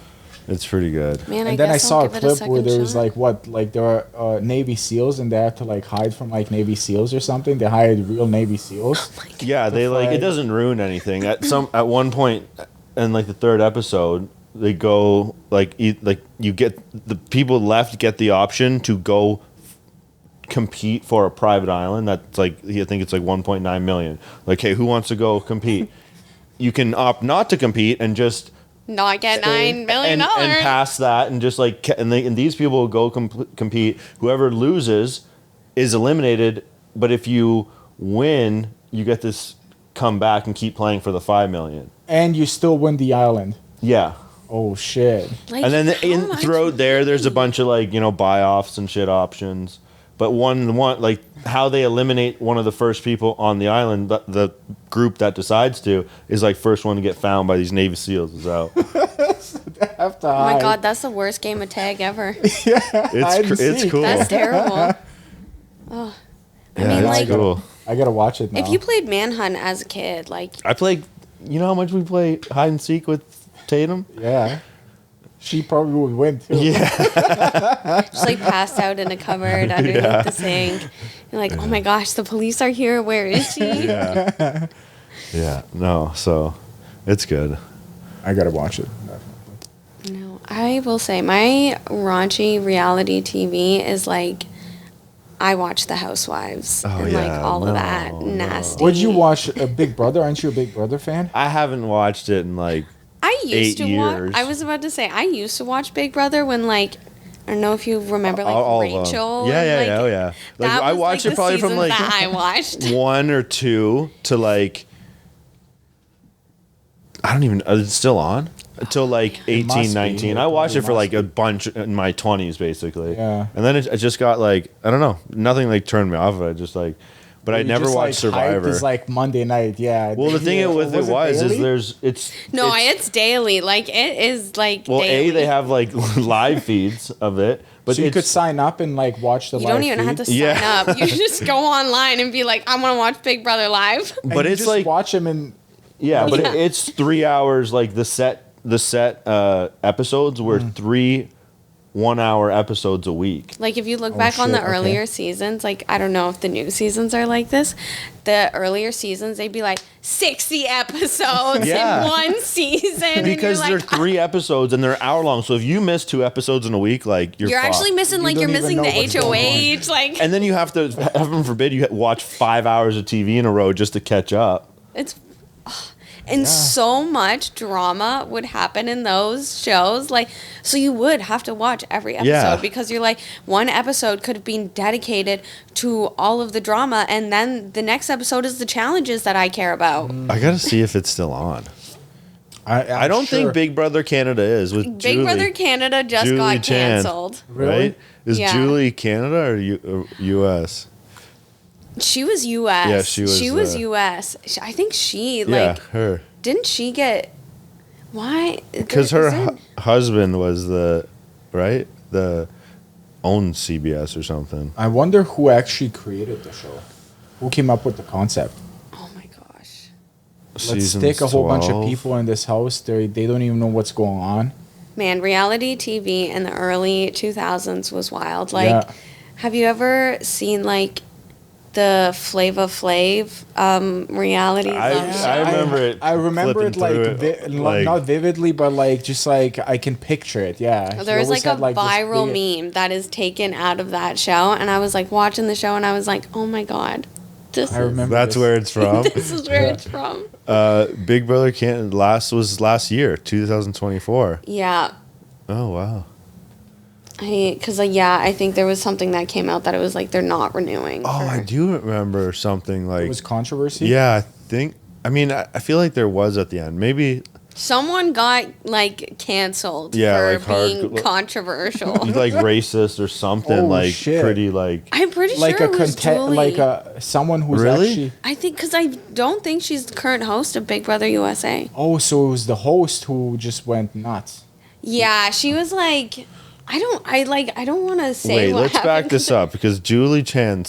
It's pretty good. Man, And then I guess saw I'll a give it clip second where there was shot. there were Navy SEALs and they had to like hide from like Navy SEAls or something. They hired real Navy SEAls. Yeah, they like it flag. doesn't ruin anything. At one point in like the third episode, they go like you get the people left get the option to go compete for a private island that's like I think it's like 1.9 million. Like, hey, who wants to go compete? You can opt not to compete and just Not get $9 million. and pass that and just like and these people will go compete. Whoever loses is eliminated, but if you win, you get this come back and keep playing for the 5 million. And you still win the island. Yeah. Oh shit. Like, And then how much throughout there's a money? bunch of like, buy offs and shit options. But one like how they eliminate one of the first people on the island, the group that decides to is like first one to get found by these Navy SEAls is out. Have to Oh my hide. god, that's the worst game of tag ever. Hide and It's seek. cool. That's terrible. Oh, I Yeah, mean, it's like, cool. I gotta watch it now. If you played Manhunt as a kid, like I played. You know how much we play hide and seek with Tatum? Yeah. She probably would win too. Yeah. just like passed out in a cupboard underneath the sink. You're like, oh my gosh, the police are here. Where is she? Yeah. Yeah. No. So, it's good. I gotta watch it. No, I will say my raunchy reality TV is like I watch The Housewives Oh, and like yeah, all of no, that no. nasty. Would you watch Big Brother? Aren't you a Big Brother fan? I haven't watched it in like. I used 8 to watch. years. I was about to say I used to watch Big Brother when like I don't know if you remember like all of them. Rachel. Yeah, and, yeah, like, yeah, oh, yeah. Like that I was, watched like, it the probably from season like that I watched. 1 or 2 to like. I don't even. It's still on until like It must 18, be. 19. It I watched probably it for like must a bunch in my 20s, basically. Yeah. And then it just got like I don't know. Nothing like turned me off of it. Just like, but I You never just, watched like, hyped Survivor. is like Monday night, yeah. Well, the thing with it was daily? No, it's daily. Like it is like well, daily. they have like live feeds of it, but so you could it's- sign up and like watch the You live don't even have to feed? sign Yeah. up. You just go online and be like, I want to watch Big Brother live. And but you it's just like watch them and yeah, but Yeah. it's 3 hours. Like the set episodes were 3 1-hour episodes a week. Like if you look Oh, back on the shit, okay. earlier seasons, like I don't know if the new seasons are like this. The earlier seasons, they'd be like 60 episodes Yeah. in one season. and Because you're they're like, 3 episodes and they're hour long. So if you miss 2 episodes in a week, like you're you're fucked. actually missing, like You you're don't even missing know the what's going HOH. Like And then you have to, heaven forbid, you watch 5 hours of TV in a row just to catch up. it's. And so much drama would happen in those shows. Like, so you would have to watch every episode Yeah. because you're like, one episode could have been dedicated to all of the drama, and then the next episode is the challenges that I care about. I gotta see if it's still on. I'm I don't sure. think Big Brother Canada is with Big Julie. Brother Canada just Julie got Chan. canceled. Really? Right? Is Yeah. Julie Canada or U.S.? She was U.S. Yeah, she was, She was uh, U.S. I think she Yeah, like her. didn't she get why? Because her husband was the owned CBS or something. I wonder who actually created the show. Who came up with the concept? Oh my gosh. Let's Seasons stick a whole bunch of 12. people in this house. They don't even know what's going on. Man, reality TV in the early 2000s was wild. Like, Yeah. have you ever seen like the Flava Flav reality love show? I remember it. I remember it flipping like, through it, like- not vividly, but like just like I can picture it. Yeah. He There was always like a had, this viral big- meme that is taken out of that show, and I was like watching the show, and I was like, oh my god, this I remember. That's this. where it's from. this is where it's from. Big Brother Canada was last year, 2024. Yeah, Oh wow. I think there was something that came out that it was like they're not renewing. Oh, I do remember something like. It was controversy. Yeah, I think. I mean, I feel like there was at the end. Maybe Someone got like canceled Yeah, for like, hard- being controversial. like racist or something. Oh, like shit. pretty like. I'm pretty Like sure a it was Julie. like a someone who's Really? actually. I think because I don't think she's the current host of Big Brother USA. Oh, so it was the host who just went nuts. Yeah, she was like, I don't want to say. Wait, what let's back happened. this up because Julie Chan.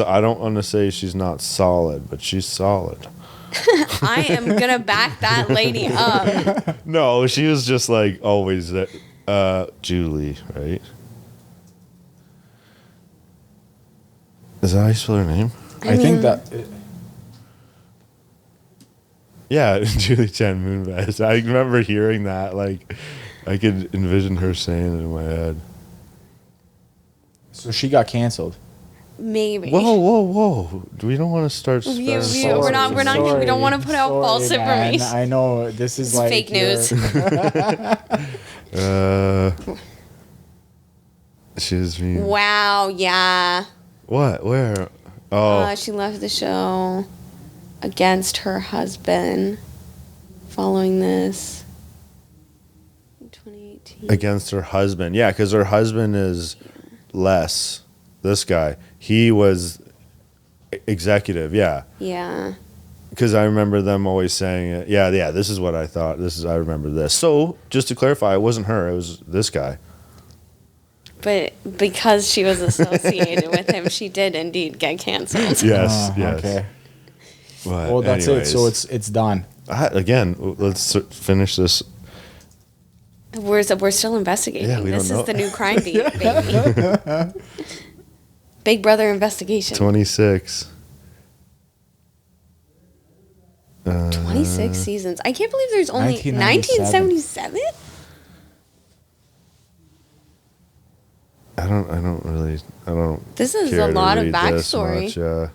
I don't want to say she's not solid, but she's solid. I am gonna back that lady up. No, she was just like always Julie, right? Is that how you spell her name? I think that. Yeah, Julie Chan Moonves. I remember hearing that. Like, I could envision her saying it in my head. So she got canceled. Maybe. Whoa! We don't want to start. We starting don't- we don't wanna put out false Sorry, man. information. I know this is It's like fake news. She's mean. Wow. Yeah. What? Where? Oh, She left the show against her husband following this. In 2018. against her husband. Yeah, because her husband is less. This guy, he was executive. Yeah, Yeah. because I remember them always saying it. Yeah. This is what I thought. I remember this. So just to clarify, it wasn't her. It was this guy. But because she was associated with him, she did indeed get canceled. Yes, yes. Okay. But Well, that's it. So anyways, it's done. again, let's finish this. We're still investigating. Yeah, we This don't is know. the new crime beat, baby. Big Brother investigation. 26. 26 seasons. I can't believe there's only 1997. 1977. I don't This is care a to lot of read this backstory. much, yeah.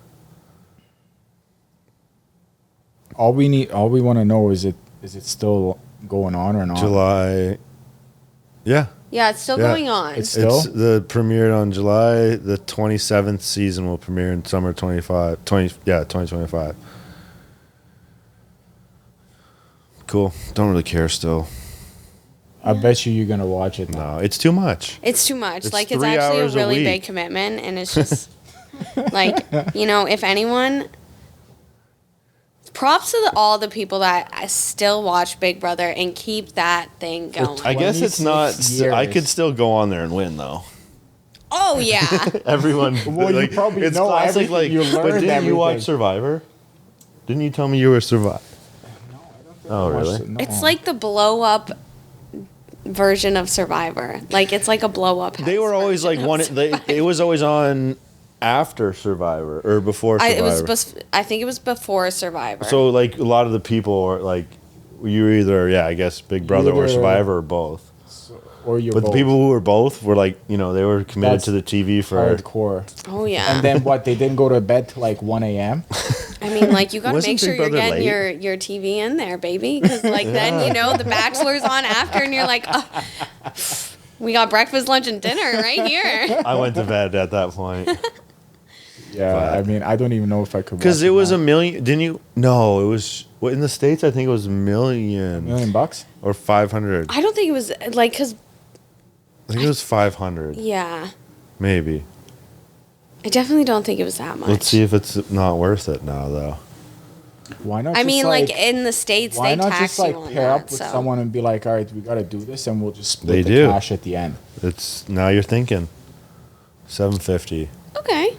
All we want to know is it still going on or not? July. Yeah. Yeah, it's still Yeah. going on. It's still? It's the premiered on July the 27th season will premiere in summer 2025. Cool. Don't really care still. I bet you're gonna watch it now. No, it's too much. It's too much. It's Like, it's 3 actually a hours a really big week. commitment, and it's just like, if anyone, props to all the people that still watch Big Brother and keep that thing going. I guess it's not. 26 I years. could still go on there and win though. Oh yeah. Everyone. Well, you probably it's know classic. everything. Like, You but learned didn't you watch everything. Survivor? Didn't you tell me you were Survivor? Oh, really? No. It's like the blow up version of Survivor. Like, it's like a blow up. They were always like one. It was always on after Survivor or before Survivor. I think it was before Survivor. So like a lot of the people are like, you were either I guess Big Brother or Either- Survivor or both. or you're But the both people who were both were like they were committed That's to the TV for. hardcore. oh yeah. And then what? They didn't go to bed till like 1 a.m. I mean, like, you gotta Wasn't make sure Big you're Brother getting late? your TV in there, baby. Because like then The Bachelor's on after, and you're like, oh, we got breakfast, lunch, and dinner right here. I went to bed at that point Yeah, But- I mean, I don't even know if I could. because watch it was now. a million. Didn't you? No, it was in the States. I think it was a million $1,000,000. or 500. I don't think it was like, because I think it was 500, yeah, maybe. I definitely don't think it was that much. Let's see if it's not worth it now, though. Why not? I just, mean, like, in the States, why they not tax just like you on pair that. up with So someone and be like, all right, we got to do this, and we'll just split They the do. cash at the end. It's now you're thinking. 750. okay,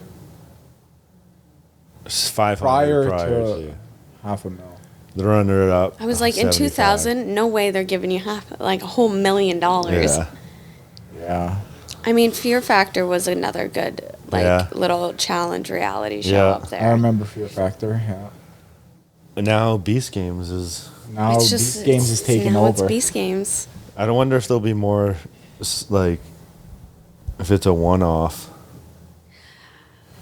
It's 500 Prior prior to to. $500,000. They're under it up. I was like, in 75. 2000, no way they're giving you like a whole $1 million. Yeah. Yeah. I mean, Fear Factor was another good Yeah. little challenge reality show Yeah. up there. I remember Fear Factor. Yeah. And now Beast Games is. Now It's Beast Games is taking now over. It's Beast Games. I don't wonder if there'll be more, like, if it's a one-off.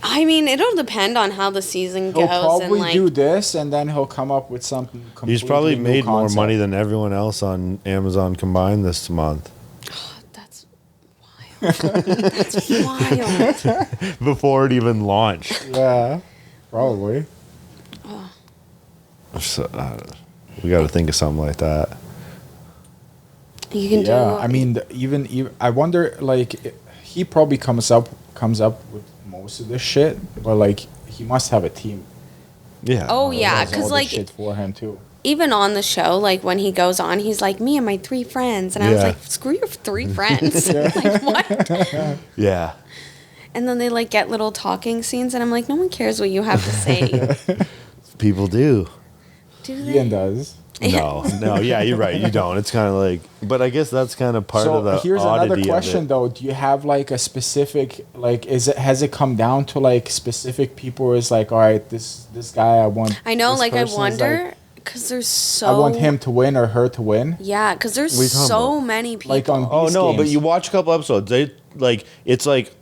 I mean, it'll depend on how the season He'll goes, and probably like, do this, and then he'll come up with something completely He's probably new made more concept. money than everyone else on Amazon combined this month. that's wild. That's wild. Before it even launched. Yeah, probably. So, we got to think of something like that. You can Yeah, do. I mean, even I wonder, like, he probably comes up with most of this shit, but like, he must have a team. Yeah. Oh that yeah, does all because this like shit for him too. even on the show, like when he goes on, he's like, me and my 3 friends, and I was Yeah. like, screw your 3 friends. Like what? Yeah. And then they like get little talking scenes, and I'm like, no one cares what you have to say. People do. Do they? Ian does. No, yeah, you're right. You don't. It's kind of like, but I guess that's kind of part So of the here's oddity another question of it. though. Do you have like a specific, like, has it come down to like specific people where it's like, all right, this guy I want. I know, this like I person is, wonder, because there's so. I want him to win or her to win. Yeah, because there's What are you talking so about? many people. Like on Oh Beast no, but Games. you watch a couple episodes. They like it's like,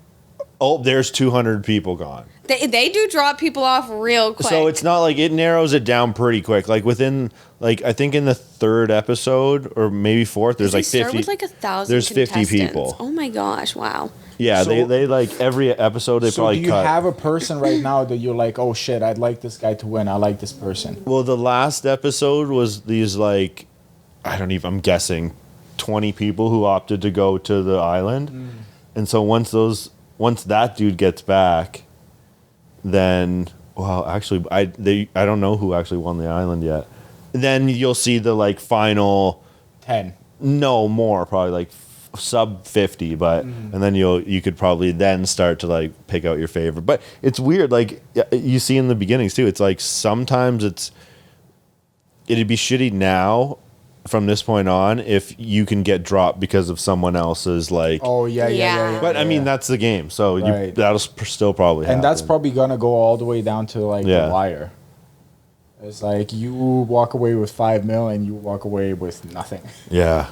oh, there's 200 people gone. They do drop people off real quick. So it's not like it narrows it down pretty quick. Like within, like I think in the 3rd episode or maybe 4th, there's They like start 50. with like 1,000. There's 50 contestants. people. Oh my gosh! Wow. Yeah, So- they like every episode they So probably do you cut. have a person right now that you're like, oh shit, I'd like this guy to win. I like this person. Well, the last episode was these like, I'm guessing, 20 people who opted to go to the island, and so once that dude gets back, then actually I don't know who actually won the island yet. Then you'll see the like final. 10. No more, probably like sub 50, but and then you could probably then start to like pick out your favorite. But it's weird, like you see in the beginnings too. It's like sometimes it'd be shitty now from this point on if you can get dropped because of someone else's like. Oh yeah. But I mean that's the game, so Right. that'll still probably happen. And that's probably gonna go all the way down to like Yeah. the wire. It's like you walk away with $5 million, you walk away with nothing. yeah.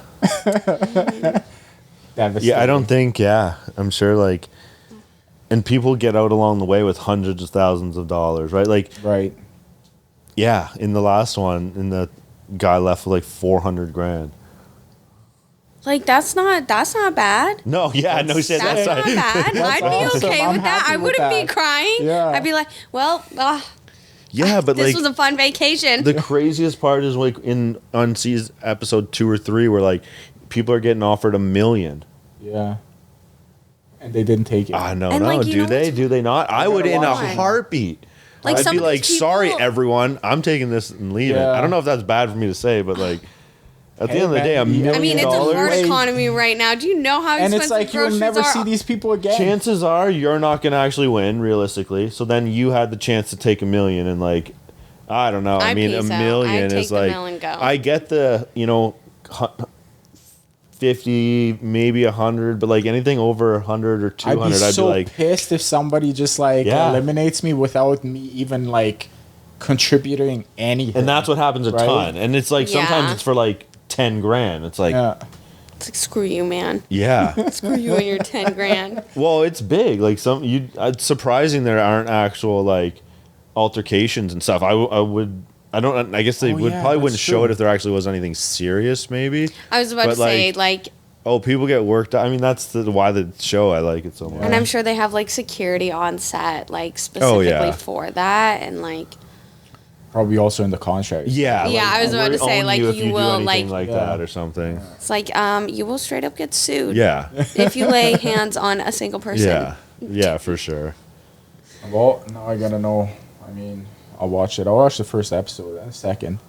Devastating. Yeah, I don't think. Yeah, I'm sure. Like, and people get out along the way with hundreds of thousands of dollars, right? Like, Right. yeah, in the last one, the guy left with like 400 grand. Like that's not bad. No, yeah, no shit. That's not bad. I'd be awesome. okay I'm with that. happy I with wouldn't be that. crying. Yeah. I'd be like, well, Yeah, but this like was a fun vacation. the craziest part is like on season episode 2 or 3 where like people are getting offered $1 million. Yeah. And they didn't take it. I know, And, no, like, you do know they? what's- Do they not? I would in a watch it. heartbeat. Like, I'd some be of like, these sorry, people- everyone, I'm taking this and leaving. Yeah. I don't know if that's bad for me to say, but like, at the Hey, end of the man, day, $1 million. I mean, it's a hard Wait. economy right now. Do you know how And expensive it's like you'll groceries never are? see these people again. Chances are you're not going to actually win, realistically. So then you had the chance to take $1 million and like, I don't know. I I'd mean, peace $1 out. million I'd take is the like, mill and go. I get the, 50, maybe 100, but like anything over 100 or 200, I'd be so like, pissed if somebody just like Yeah. eliminates me without me even like contributing anything. and that's what happens a Right? ton. And it's like sometimes Yeah. it's for like 10 grand. It's like, Yeah. It's like, screw you, man. yeah. Screw you and your 10 grand. Well, it's big. Like it's surprising there aren't actual like altercations and stuff. I guess they Oh, would yeah, probably that's wouldn't show true. it if there actually was anything serious, maybe. I was about But, to say, like- like, Oh, people get worked out. I mean, that's why the show I like it so much. and I'm sure they have like security on set, like Oh, specifically yeah. for that. And like, Probably also in the contract. Yeah, Yeah, I was about to we'll say, own like, if you do will, anything like- Yeah. that or something. it's like, you will straight up get sued. Yeah, If you lay hands on a single person. yeah, for sure. Well, now I gotta know. I mean, I'll watch it. I'll watch the first episode and the second.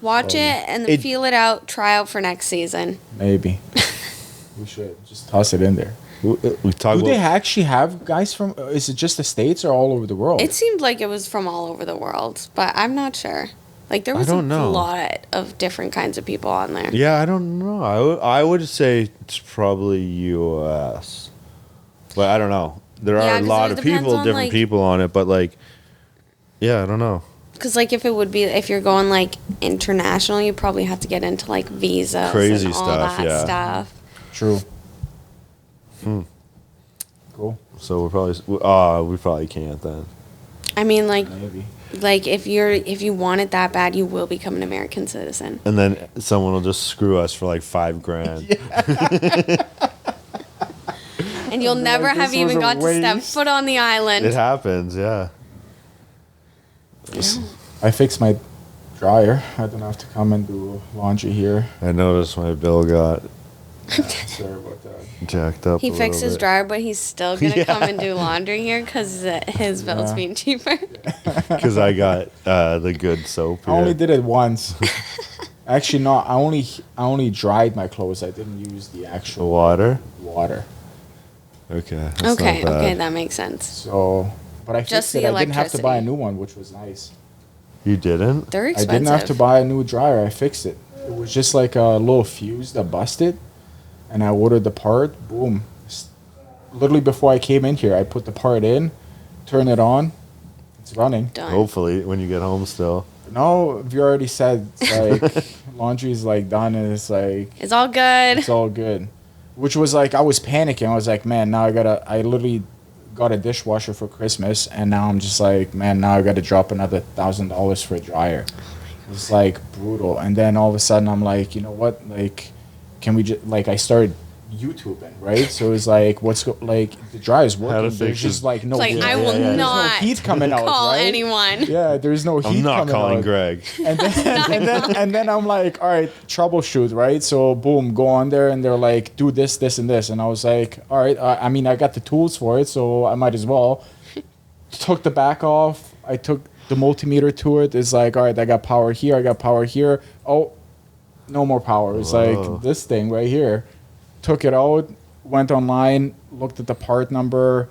Watch it and then It- feel it out. Try out for next season. Maybe. We should just toss it in there. We talk Do they about actually have guys from? Is it just the States or all over the world? It seemed like it was from all over the world, but I'm not sure. Like there was don't know. a lot of different kinds of people on there. yeah. I don't know. I would say it's probably U.S., but I don't know. There Yeah, are a 'cause lot it of depends people, on, different like- people on it, but like, yeah, I don't know. Because like if it would be if you're going like international, you probably have to get into like visas Crazy and all stuff, that yeah. stuff. True. Cool. So we probably can't then. I mean, like Maybe. if you want it that bad, you will become an American citizen. And then someone will just screw us for like $5,000. And you'll never like, have this was even a got to step waste. foot on the island. It happens, yeah. I fixed my dryer. I don't have to come and do laundry here. I noticed my bill got Sorry about that. jacked up. He a fixed little his bit. dryer, but he's still gonna come and do laundry here because his bill's Yeah. being cheaper. Because I got the good soap. I only Here. did it once. Actually, no. I only dried my clothes. I didn't use the The actual water. water. Okay. that's Okay, not bad. okay, that makes sense. So, but I Just fixed the it. I didn't have to buy a electricity. new one, which was nice. You didn't? They're I expensive. didn't have to buy a new dryer. I fixed it. It was just like a little fuse that busted, and I ordered the part. Boom! Literally before I came in here, I put the part in, turn it on, it's running. Done. Hopefully, when you get home still. No, you already said it's like laundry's like done, and it's like It's all good. it's all good. Which was like I was panicking. I was like, man, now I literally got a dishwasher for Christmas, and now I'm just like, man, now I got to drop another $1,000 for a dryer. It's like brutal. And then all of a sudden, I'm like, you know what? Like, can we just like I started YouTubing, right? So it's like, like the dryer's How to working. fix There's just it. like no. It's like heat. I will yeah. There's no not heat coming out. call right? anyone. Yeah, there's no heat I'm not coming calling out. Greg. And then I'm like, all right, troubleshoot, right? So boom, go on there, and they're like, do this, this, and this, and I was like, all right. I mean, I got the tools for it, so I might as well. Took the back off. I took the multimeter to it. It's like, all right, I got power here. I got power here. Oh, no more power. It's Whoa. like this thing right here. took it out, went online, looked at the part number.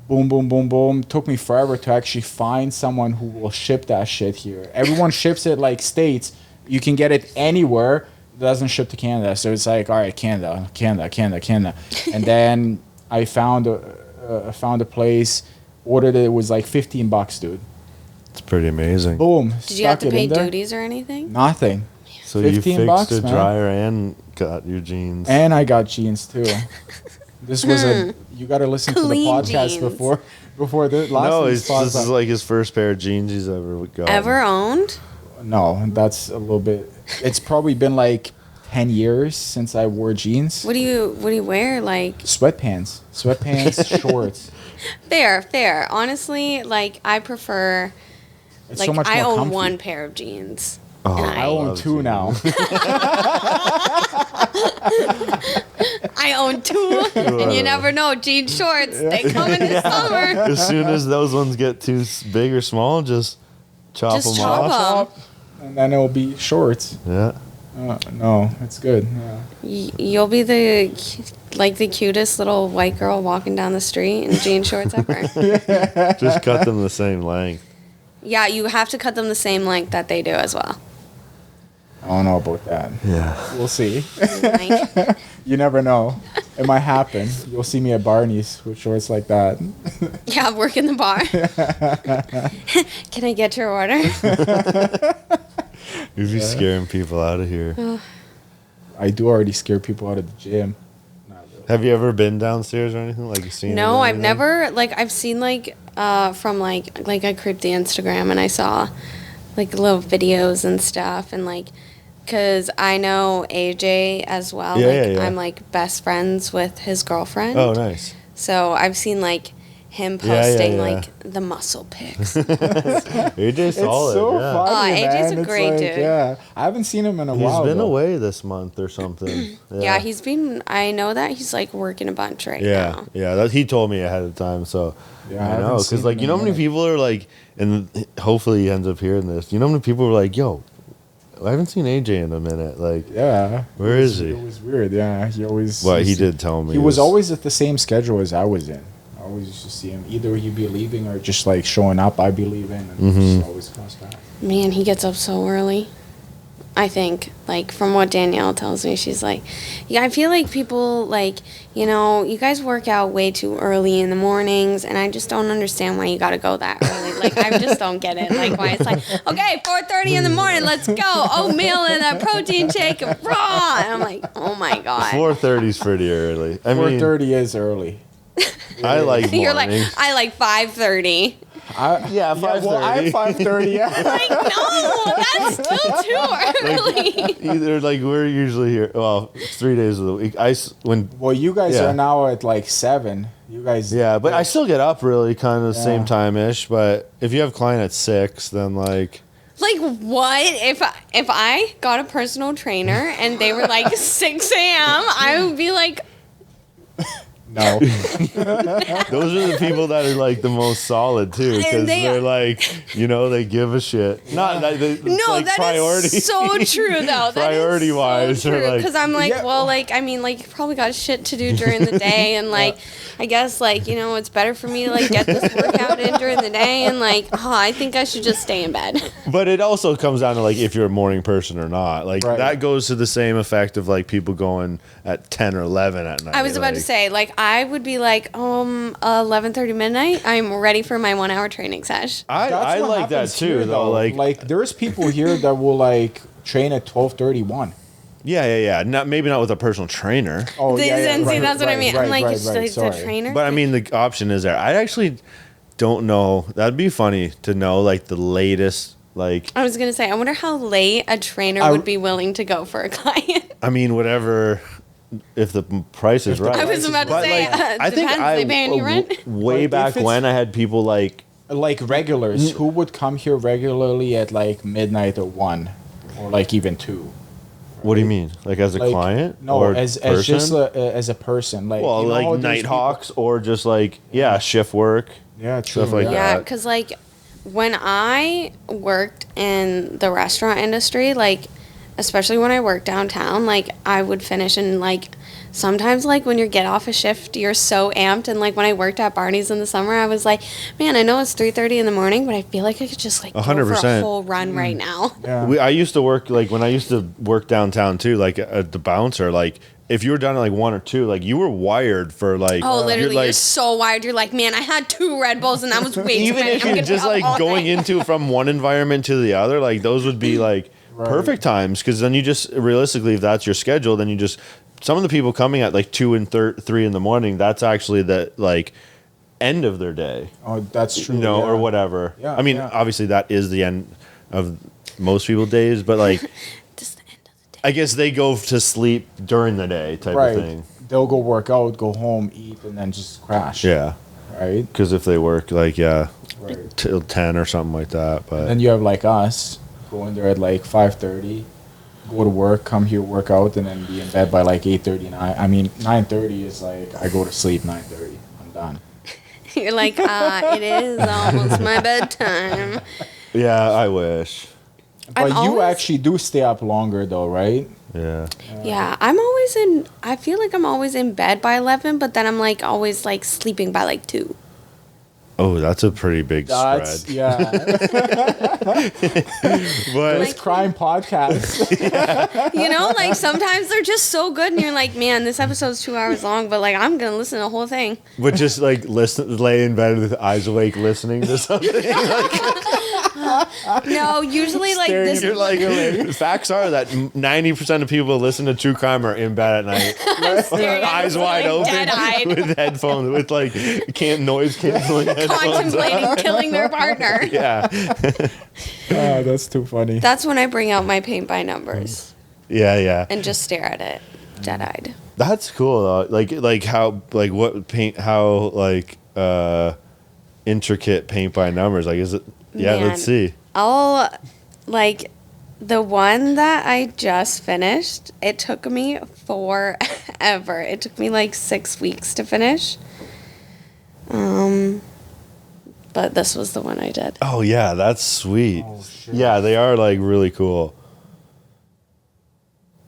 Boom, boom, boom, boom. Took me forever to actually find someone who will ship that shit here. Everyone ships it like States. You can get it anywhere. It doesn't ship to Canada. So it's like, all right, Canada. And then I found a place, ordered it. It was like $15, dude. It's pretty amazing. Boom. Did you have stuck to it pay in there. duties or anything? Nothing. So you 15 fixed bucks, a man. dryer and got your jeans. And I got jeans too. This was you got to listen to the Clean podcast jeans. before the last No, week's this is podcast. like his first pair of jeans he's ever got. Ever owned? No, that's a little bit. It's probably been like 10 years since I wore jeans. What do you wear? Like Sweatpants, shorts. fair. Honestly, like I prefer. It's Like so much I more own comfy. one pair of jeans. Oh, And I own love two jeans. now. I own two, and you never know. Jean shorts, they come in the summer. As soon as those ones get too big or small, just chop Just them chop off. 'em. And then it'll be shorts. Yeah. No, it's good. Yeah. You'll be the cutest little white girl walking down the street in jean shorts ever. Just cut them the same length. Yeah, you have to cut them the same length that they do as well. I don't know about that. Yeah. We'll see. Like, You never know. It might happen. You'll see me at Barney's with shorts like that. yeah, work in the bar. Can I get your order? You'd be scaring people out of here. I do already scare people out of the gym. Have you ever been downstairs or anything? Like you seen? No, it or I've anything? never. Like I've seen from like I creeped the Instagram and I saw like little videos and stuff and like. Because I know AJ as well. Yeah. I'm like best friends with his girlfriend. Oh, nice. So I've seen like him Yeah, posting yeah. like the muscle pics. AJ's It's solid. so yeah. funny, AJ's man. a It's great like, dude. Yeah, I haven't seen him in a while. He's been though. away this month or something. Yeah, he's been. I know that he's like working a bunch right Yeah, now. yeah. That he told me ahead of time, so Yeah, I I haven't know seen because like him you know in how a many minute. people are like, and hopefully he ends up hearing this. You know how many people were like, "Yo, I haven't seen AJ in a minute." Like, Yeah. where is he? It was weird. Yeah, he always. Well, he did tell me He was always at the same schedule as I was in. I always used to see him. Either he'd be leaving or just like showing up. I'd be leaving, and just always comes back. Man, he gets up so early. I think, like, from what Danielle tells me, she's like, yeah, I feel like people, like, you know, you guys work out way too early in the mornings, and I just don't understand why you gotta go that early. Like, I just don't get it. Like, why it's like, okay, 4:30 in the morning, let's go. Oatmeal and a protein shake, raw. And I'm like, oh my God. 4:30's pretty early. I mean, 4:30 is early. I like mornings. You're like, I like 5:30. Yeah, Well, I'm 5:30. Yeah. Like, no, that's still too early. Either like we're usually here. Well, it's 3 days of the week. When Well, you guys Yeah. are now at like 7. You guys. yeah, but I still get up really kind of the same Yeah. time ish. But if you have client at 6, then like Like what? If I got a personal trainer and they were like 6 a.m., I would be like, No. those are the people that are like the most solid too, because They- they're like, you know, they give a shit. Not that they, no, like that priority. is so true though. Priority-wise, they're like- because I'm like, Yeah. well, like I mean, like you probably got shit to do during the day, and like I guess like you know it's better for me to like get this workout in during the day, and like I think I should just stay in bed. But it also comes down to like if you're a morning person or not. Like Right. that goes to the same effect of like people going at 10 or 11 at night. I was about to like- say like I would be like 11:30 midnight. I'm ready for my 1 hour training sesh. I what like that happens too, here, though. Like there's people here that will like train at 12:31. yeah. Not maybe not with a personal trainer, Oh See, that's what I mean. I'm like, right, it's like the sorry. trainer. but I mean the option is there. I actually don't know. That'd be funny to know like the latest. Like I was gonna say, I wonder how late a trainer I- would be willing to go for a client. I mean whatever. If the price is right. I was about to But, say, I think depends. They paying you rent? way But back if it's- when I had people like Like regulars who would come here regularly at like midnight or 1 or like even 2. what do you mean? Like as a Like, client? No, or as person? just as a person. Like Well, you know like how there's Nighthawks or just like shift work. people- Yeah, true. stuff like yeah. Yeah, that. because like when I worked in the restaurant industry, like especially when I worked downtown, like I would finish in like sometimes like when you get off a shift, you're so amped. And like when I worked at Barney's in the summer, I was like, man, I know it's 3:30 in the morning, but I feel like I could just like go for a 100%. whole run right now. Yeah. I used to work like when I used to work downtown too, like at the bouncer. Like if you were done at like 1 or 2, like you were wired for like. Oh, literally, you're like, so wired. You're like, man, I had 2 Red Bulls and that was way too even many. if I'm you're gonna just be up like all going night. into from one environment to the other, like those would be like perfect times, because then you just realistically, if that's your schedule, then you just some of the people coming at like 2 and 3 in the morning, that's actually the like end of their day, Oh, that's true. or whatever. Yeah, I mean, yeah. obviously that is the end of most people's days, but like Just the end of the day. I guess they go to sleep during the day type Right. of thing. They'll go work out, go home, eat, and then just crash. Yeah, Right. because if they work like Right. till 10 or something like that, but Then you have like us going there at like 5:30, go to work, come here, work out, and then be in bed by like 8:39. I mean, 9:30 is like I go to sleep 9:30. I'm done. You're like, it is almost my bedtime. yeah, I wish. But I'm you always- actually do stay up longer though, right? Yeah. Yeah, I feel like I'm always in bed by 11, but then I'm like always like sleeping by like 2. Oh, that's a pretty big That's spread. yeah. But This crime podcast. You know, like sometimes they're just so good and you're like, man, this episode's 2 hours long, but like I'm going to listen to the whole thing. but just like lay in bed with eyes awake, listening to something. No, usually like Staring this You're like, facts are that 90% of people who listen to true crime are in bed at night, staring at eyes this, wide like, open, dead-eyed. with headphones, with like noise canceling headphones. contemplating killing their partner. Yeah, Oh, that's too funny. That's when I bring out my paint by numbers yeah. and just stare at it, dead-eyed. That's cool though. Like how like what paint how like intricate paint by numbers. Like is it? Yeah, Man. let's see. I'll like the one that I just finished. It took me forever. It took me like 6 weeks to finish. But this was the one I did. Oh yeah, that's sweet. Oh, shit. Yeah, they are like really cool.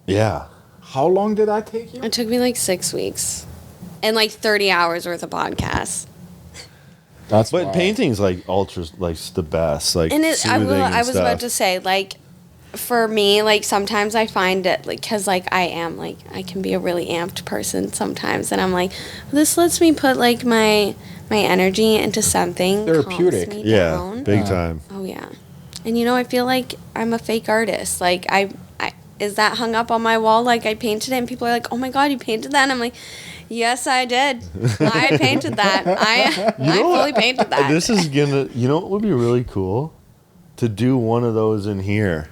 Yeah. How long did that take you? It took me like 6 weeks, and like 30 hours worth of podcasts. That's But wild. painting's like ultra like the best. Like And soothing I was about stuff. to say, like, for me, like, sometimes I find it, like, because, like, I can be a really amped person sometimes, and I'm like, this lets me put, like, my energy into something. Therapeutic. Calms me Yeah, down. big time. Oh, yeah. And, you know, I feel like I'm a fake artist. Like, I is that hung up on my wall? Like, I painted it, and people are like, oh, my God, you painted that? And I'm like, yes, I did. I painted that. I fully painted that. This is gonna. You know what would be really cool? To do one of those in here.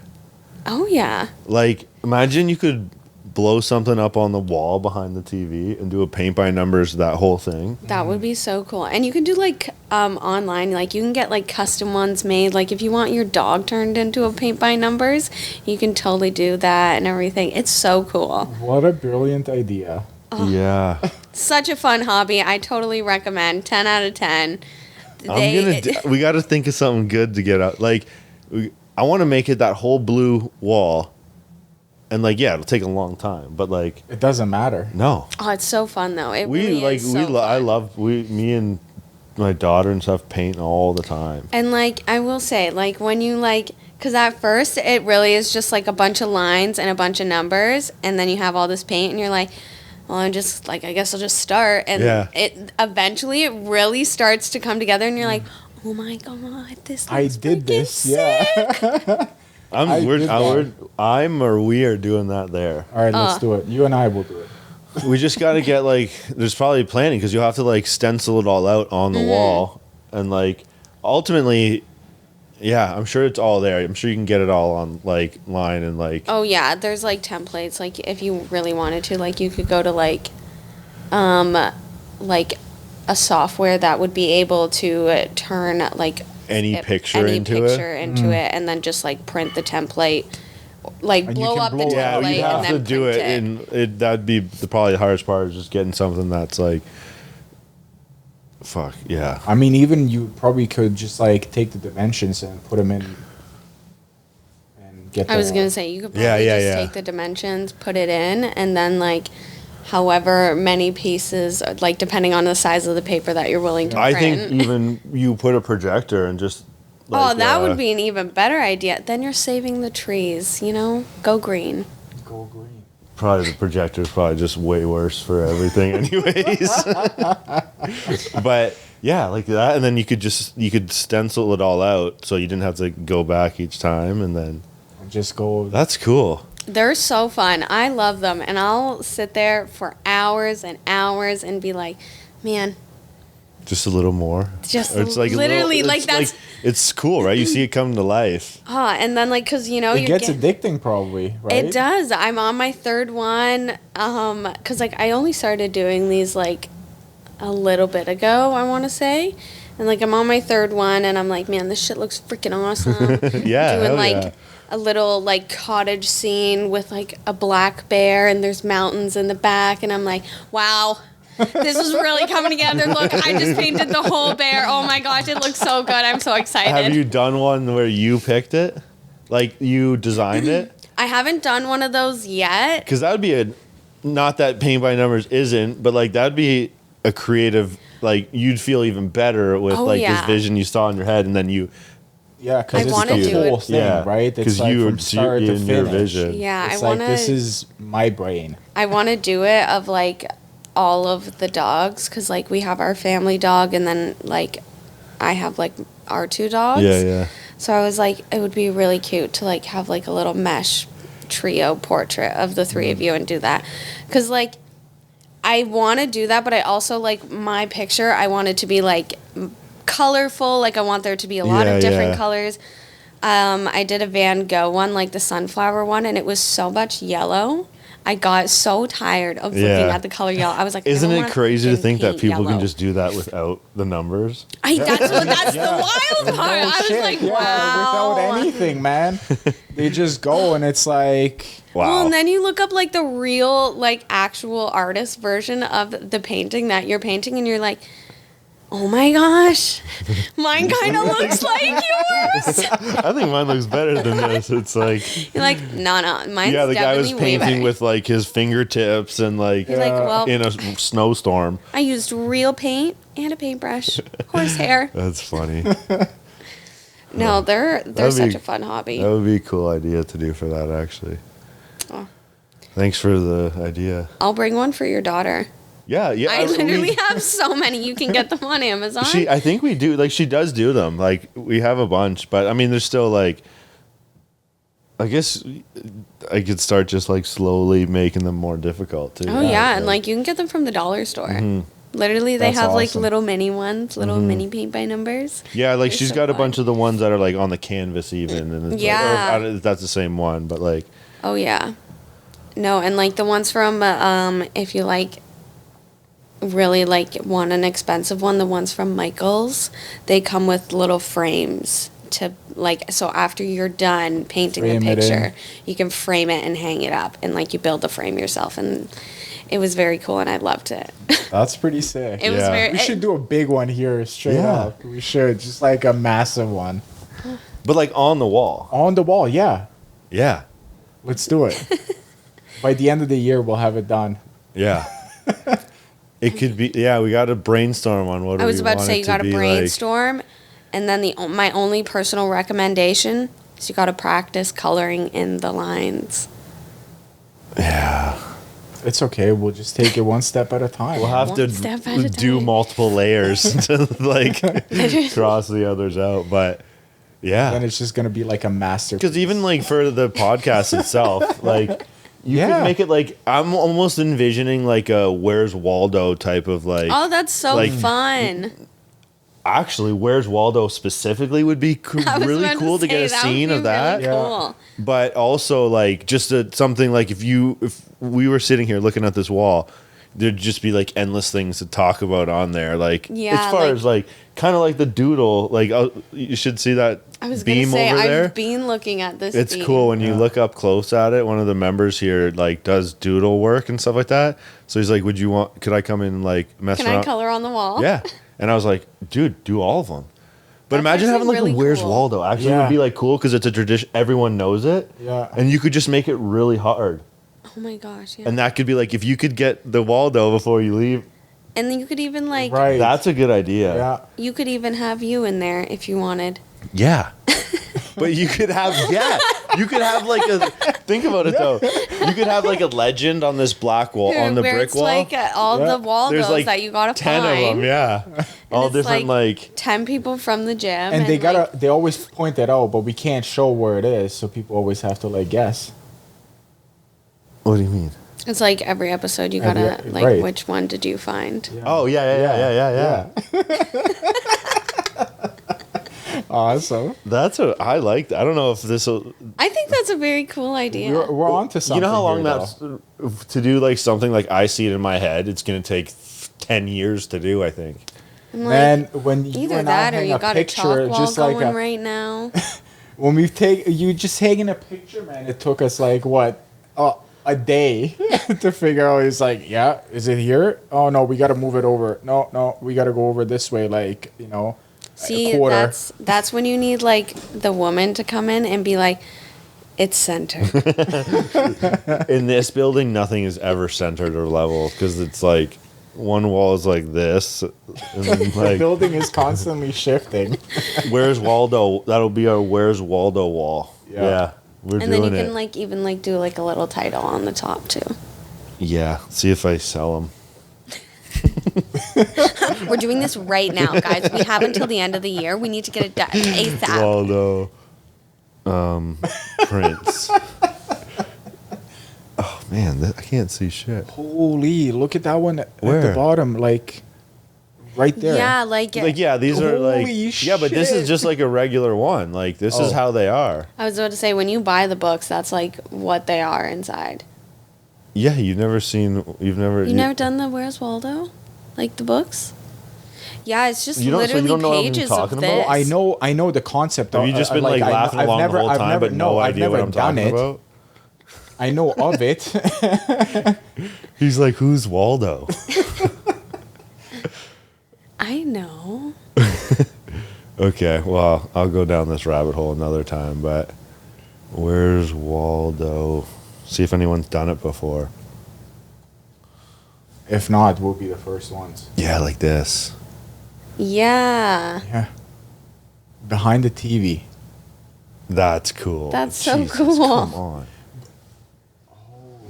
Oh, yeah. Like, imagine you could blow something up on the wall behind the TV and do a paint by numbers, that whole thing. That would be so cool. And you can do like online, like you can get like custom ones made. Like if you want your dog turned into a paint by numbers, you can totally do that and everything. It's so cool. What a brilliant idea. Yeah. Such a fun hobby. I totally recommend. 10 out of 10. We got to think of something good to get out. Like, I want to make it that whole blue wall. And like, yeah, it'll take a long time, but like, It doesn't matter. no. Oh, it's so fun though. It We really like is so I fun. love me and my daughter and stuff paint all the time. And like I will say, like when you like, because at first it really is just like a bunch of lines and a bunch of numbers, and then you have all this paint, and you're like, well, I'm just like, I guess I'll just start, and Yeah. it eventually it really starts to come together, and you're like, oh my God, this. I looks did freaking this. sick. Yeah. We are doing that there. All right, let's do it. You and I will do it. We just got to get like, there's probably planning because you'll have to like stencil it all out on the wall, and like ultimately, yeah, I'm sure it's all there. I'm sure you can get it all on like line and like. Oh yeah, there's like templates. Like if you really wanted to, like you could go to like a software that would be able to turn like Any picture any into picture it. into it, and then just like print the template, like And you blow can up blow the it Yeah, up. template you and have then to do print it, and that'd be probably the hardest part is just getting something that's like. Fuck yeah. I mean, even you probably could just like take the dimensions and put them in and get. I was the- gonna say you could probably Yeah, just yeah. take the dimensions, put it in, and then like however many pieces, like depending on the size of the paper that you're willing to print. I think even you put a projector and just. Like, that would be an even better idea. Then you're saving the trees, you know? Go green. Go green. Probably the projector is probably just way worse for everything, anyways. But yeah, like that, and then you could stencil it all out, so you didn't have to go back each time, and then Just go. that's cool. They're so fun. I love them. And I'll sit there for hours and hours and be like, man, Just a little more. just Or it's like a literally, little, like it's that's, it's cool, right? You see it come to life. and then like, cause you know, It you gets get, addicting, probably, right? it does. I'm on my third one. Cause like I only started doing these like a little bit ago, I want to say. And like I'm on my third one and I'm like, man, this shit looks freaking awesome. Yeah, Doing hell like yeah. a little like cottage scene with like a black bear and there's mountains in the back and I'm like, wow, this is really coming together. Look, I just painted the whole bear. Oh my gosh, it looks so good. I'm so excited. Have you done one where you picked it? Like you designed it? I haven't done one of those yet. Because that would be not that paint by numbers isn't, but like that'd be a creative, like you'd feel even better with Oh, like yeah. this vision you saw in your head and then you, Yeah, because I it's wanna the do whole it. thing, Yeah, right? 'cause It's like you- from start to in your finish. vision. Yeah, It's I like, want this to. is my brain. I want to do it of like all of the dogs because like we have our family dog and then like I have like our two dogs. yeah. So I was like, it would be really cute to like have like a little mesh trio portrait of the three of you and do that. Because like I want to do that, but I also like my picture, I want it to be like colorful. Like I want there to be a lot Yeah, of different yeah. colors. I did a Van Gogh one, like the sunflower one, and it was so much yellow. I got so tired of looking Yeah. at the color yellow. I was like, I Isn't don't it wanna crazy to freaking think that paint people can yellow. just do that without the numbers? That's Yeah. the wild part. I was Shit, like, yeah, wow. without anything, man. They just go and it's like, Wow. Well, and then you look up like the real, like actual artist version of the painting that you're painting, and you're like, oh my gosh, mine kind of looks like yours. I think mine looks better than this. It's like, You're like, no, mine's yeah, the guy was definitely way painting better. with like his fingertips and like You're like, well, in a snowstorm. I used real paint and a paintbrush, horsehair. That's funny. No, they're That'd such be- a fun hobby. That would be a cool idea to do for that, actually. Oh. Thanks for the idea. I'll bring one for your daughter. Yeah. I literally have so many. You can get them on Amazon. I think we do. Like, she does do them. Like, we have a bunch, but I mean, there's still like. I guess I could start just like slowly making them more difficult too. Oh yeah, and like you can get them from the dollar store. Mm-hmm. Literally, they That's have like awesome. little mini ones, little mini paint by numbers. Yeah, like They're she's so got a fun. bunch of the ones that are like on the canvas even, and it's Yeah. like, or, I don't know if that's the same one, but like, Oh yeah, no, and like the ones from if you like really like want an expensive one, the ones from Michaels, they come with little frames to like, so after you're done painting Frame the it in. picture, you can frame it and hang it up, and like you build the frame yourself, and it was very cool, and I loved it. that's pretty sick. It was Yeah. very. We should do a big one here, straight Yeah. up. We should, just like a massive one. but like on the wall. On the wall, yeah. Yeah, Let's do it. By the end of the year, we'll have it done. yeah. It could be. Yeah, we got to brainstorm on what. I was we about to want say it you got to be like. brainstorm, and then my only personal recommendation is you got to practice coloring in the lines. Yeah, It's okay. We'll just take it one step at a time. we'll have One step at to a do time. multiple layers to like cross the others out, but yeah. Then it's just gonna be like a master. Because even like for the podcast itself, like you Yeah. could make it like I'm almost envisioning like a Where's Waldo type of like. Oh, that's so Like- fun! Actually, Where's Waldo specifically would be I was really about cool to say, get a that would scene be of that. Really Yeah. cool. But also like just something like if we were sitting here looking at this wall, there'd just be like endless things to talk about on there. Like Yeah, as far like- as like kind of like the doodle, like you should see that I was gonna beam say over there. I've been looking at this. It's beam. cool when you Yeah. look up close at it. One of the members here like does doodle work and stuff like that. So he's like, could I come in and like mess Can around? I color on the wall? Yeah. And I was like, dude, do all of them. But That's imagine having actually like really a Where's cool. Waldo. Actually, it Yeah. would be like cool because it's a tradition. Everyone knows it. Yeah. And you could just make it really hard. Oh my gosh, yeah. And that could be like, if you could get the Waldo before you leave, And then you could even like, Right. that's a good idea. Yeah. you could even have you in there if you wanted. Yeah. But you could have, you could have like think about it though. You could have like a legend on this black wall, on the Where brick it's wall. like all Yeah. the Waldos There's like that you gotta 10 find. of them, yeah. All it's different like 10 people from the gym. And they gotta, like, they always point that out, but we can't show where it is, so people always have to like guess. what do you mean? it's like every episode you gotta, Every- like, right. which one did you find? Oh yeah. Awesome. That's what I liked. I don't know if this will. I think that's a very cool idea. We're on to something. You know how long here, that's though. to do like something like I see it in my head. It's gonna take 10 years to do. I think. I'm like, Man, when you either and I that or hang you a got a picture, chalk wall just like going a, right now. when we take you just hanging a picture, man, it took us like what a day to figure out. It's like, yeah, is it here? Oh no, we got to move it over. No, we got to go over this way. Like, you know, See, a quarter. that's when you need like the woman to come in and be like, it's centered. In this building, nothing is ever centered or level because it's like one wall is like this, and then The like building is constantly shifting. where's Waldo? That'll be our where's Waldo wall. Yeah. Yeah, we're And then doing you it. can like even like do like a little title on the top too. Yeah, see if I sell them. We're doing this right now, guys. We have until the end of the year. We need to get it done ASAP. Waldo, Prince. Oh man, I can't see shit. Holy, look at that one at the Where? bottom, like right there. Yeah, like, Like yeah, these are like Holy yeah, but this is shit. just like a regular one. Like this is Oh. how they are. I was about to say, when you buy the books, that's like what they are inside. Yeah, you've never seen. You've never. You never done the Where's Waldo? Like the books? Yeah, it's just You don't- so you literally don't know what I'm pages talking of about? this. Oh, I know the concept. Have you just been like I- laughing I've along never- the whole I've time, never- but no I've idea what never I'm done talking it. about? I know of it. He's like, who's Waldo? I know. Okay, well, I'll go down this rabbit hole another time, but where's Waldo? See if anyone's done it before. If not, we'll be the first ones. Yeah, like this. Yeah. Yeah. Behind the TV. That's cool. That's so Jesus, cool. Come on.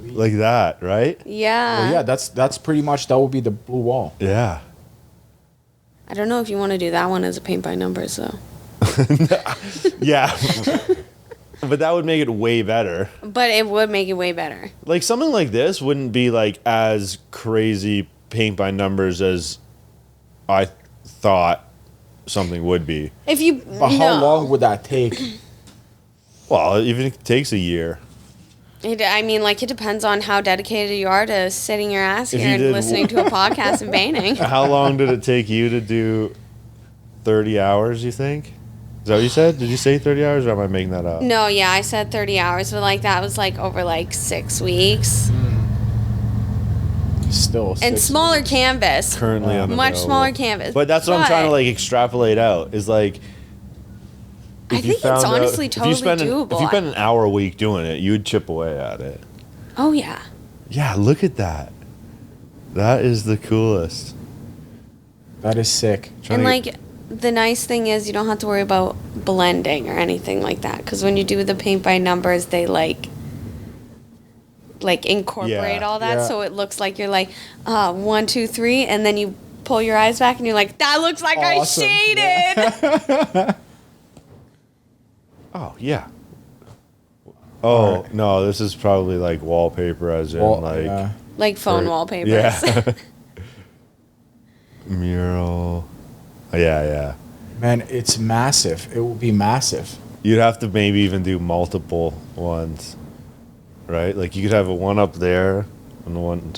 Like that, right? Yeah. Well, yeah, that's pretty much, that would be the blue wall. Yeah. I don't know if you want to do that one as a paint by numbers though. Yeah. But that would make it way better. But it would make it way better. Like something like this wouldn't be like as crazy paint by numbers as I thought something would be. If you But how no. long would that take? Well, even if it takes a year. I mean, like, it depends on how dedicated you are to sitting your ass If here you and did- listening to a podcast and painting. How long did it take you to do 30 hours, you think? Is that what you said? Did you say 30 hours or am I making that up? No, yeah, I said 30 hours, but like that was like over like 6 weeks. Still. And 6 smaller weeks. canvas. Currently Wow. unavailable. Much smaller canvas. But that's what I'm trying to But like extrapolate out is like I if you think it's found out- honestly if you totally spend doable. if you spend an hour a week doing it, you would chip away at it. Oh, yeah. Yeah, look at that. That is the coolest. That is sick. And Trying to- like the nice thing is you don't have to worry about blending or anything like that because when you do the paint by numbers, they like incorporate Yeah. all that Yeah. so it looks like you're like 1, 2, 3, and then you pull your eyes back and you're like, that looks like Awesome. I shaded. Oh yeah. Oh no, this is probably like wallpaper, as in Well, like yeah. Like phone or- wallpapers. Yeah. Mural. Yeah. Man, it's massive. It will be massive. You'd have to maybe even do multiple ones, right? Like you could have a one up there and one.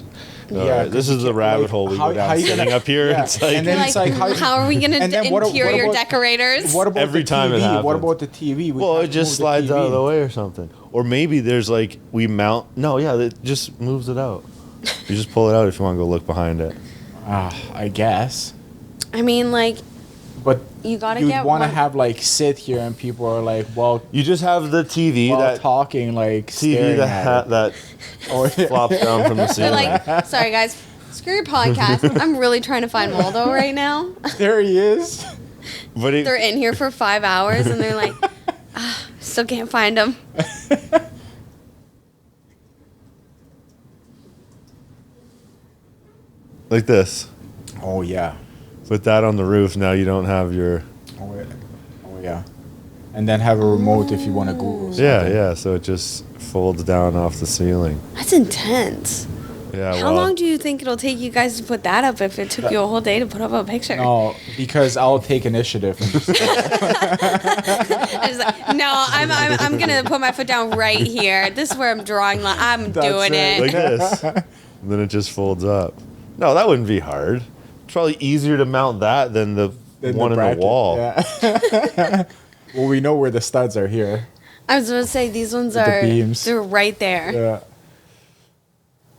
Yeah, this 'cause is you the can't- rabbit like, hole we how- go down how you sitting gonna- up here. yeah. It's like, And then it's like, how are we going and to then what interior about- decorators? What about Every the time it TV? What happens. about the TV? We well, have it to just move the slides out of TV. the way or something. Or maybe there's like we mount. No, yeah, it just moves it out. You just pull it out if you want to go look behind it. I guess. I mean, like, But You gotta you'd get want to one- have like sit here and people are like, well, You just have the TV while that talking, like TV staring that at it. that Or- flops down from the They're ceiling. like, sorry guys, screw your podcast. I'm really trying to find Waldo right now. There he is. But it, They're in here for 5 hours and they're like, still can't find him. like this. Oh yeah. Put that on the roof. Now you don't have your. Oh yeah. Oh yeah. And then have a remote if you want to Google something. Yeah. So it just folds down off the ceiling. That's intense. Yeah. How long do you think it'll take you guys to put that up if it took you a whole day to put up a picture? No, because I'll take initiative. And just, I was like, no, I'm gonna put my foot down right here. This is where I'm drawing line. I'm That's doing it. it. like this? And then it just folds up. No, that wouldn't be hard. It's probably easier to mount that than the then one in bracket, the wall. Yeah. Well, we know where the studs are here. I was gonna say these ones With the are beams. they're right there. Yeah.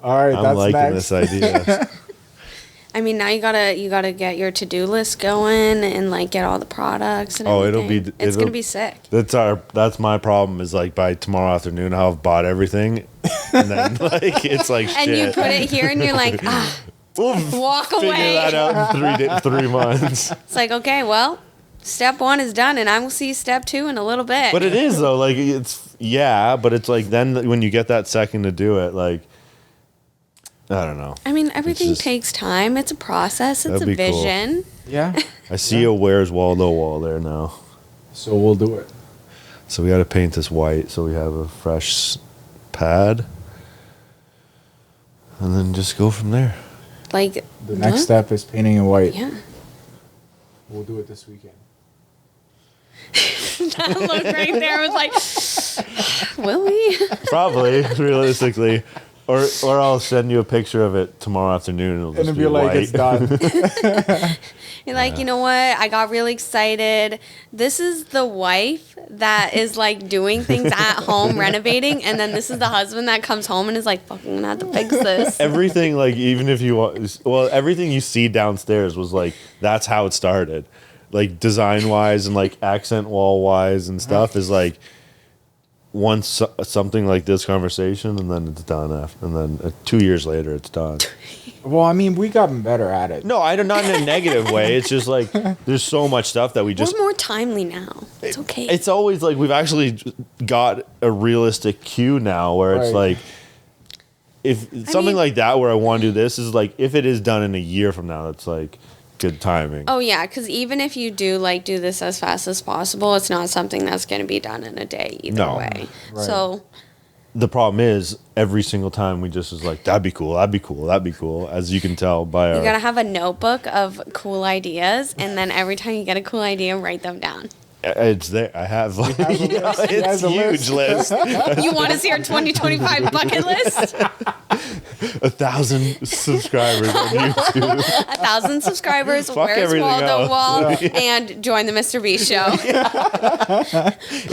All right, I'm that's liking next. this idea. I mean, now you gotta get your to-do list going and like get all the products and Oh, everything. It's gonna be sick. That's my problem. Is like by tomorrow afternoon, I'll have bought everything, and then like it's like And shit. you put it here, and you're like, We'll walk figure away. that out in 3 months. It's like, okay, well, step 1 is done, and I will see step 2 in a little bit. But it is though. Like but it's like then when you get that second to do it, like I don't know. I mean, everything just- takes time. It's a process. It's a That'd be cool. vision. Yeah. I see a Where's Waldo wall there now. So we'll do it. So we got to paint this white so we have a fresh pad, and then just go from there. Like The next step is painting in white. Yeah. We'll do it this weekend. That look right there was like, will we? Probably, realistically. Or I'll send you a picture of it tomorrow afternoon. It'll And just it'll be be like, white. it's done. You're like, you know what? I got really excited. This is the wife that is like doing things at home, renovating, and then this is the husband that comes home and is like, fucking gonna have to fix this. Everything, like, even if you want, well, everything you see downstairs was like, that's how it started. Like, design wise and like accent wall wise and stuff is like, once something like this conversation, and then it's done after, and then 2 years later it's done. Well, I mean, we gotten better at it. No, I don't, not in a negative way. It's just like there's so much stuff that we just. We're more timely now. It's okay. It's always like we've actually got a realistic cue now, where it's Right. like if something mean- like that where I want to do this is like if it is done in a year from now, that's like good timing. Oh yeah, because even if you do do this as fast as possible, it's not something that's going to be done in a day either No. way. Right. So The problem is every single time we just was like that'd be cool, that'd be cool, that'd be cool. As you can tell by our you gotta have a notebook of cool ideas, and then every time you get a cool idea, write them down. it's there. I have like have a you know, list. He has it's a huge list. You want to see our 2025 bucket list? 1,000 subscribers on YouTube. 1,000 subscriurs. Fuck Where's everything Waldo else. Wall? And join the Mr. Beast show.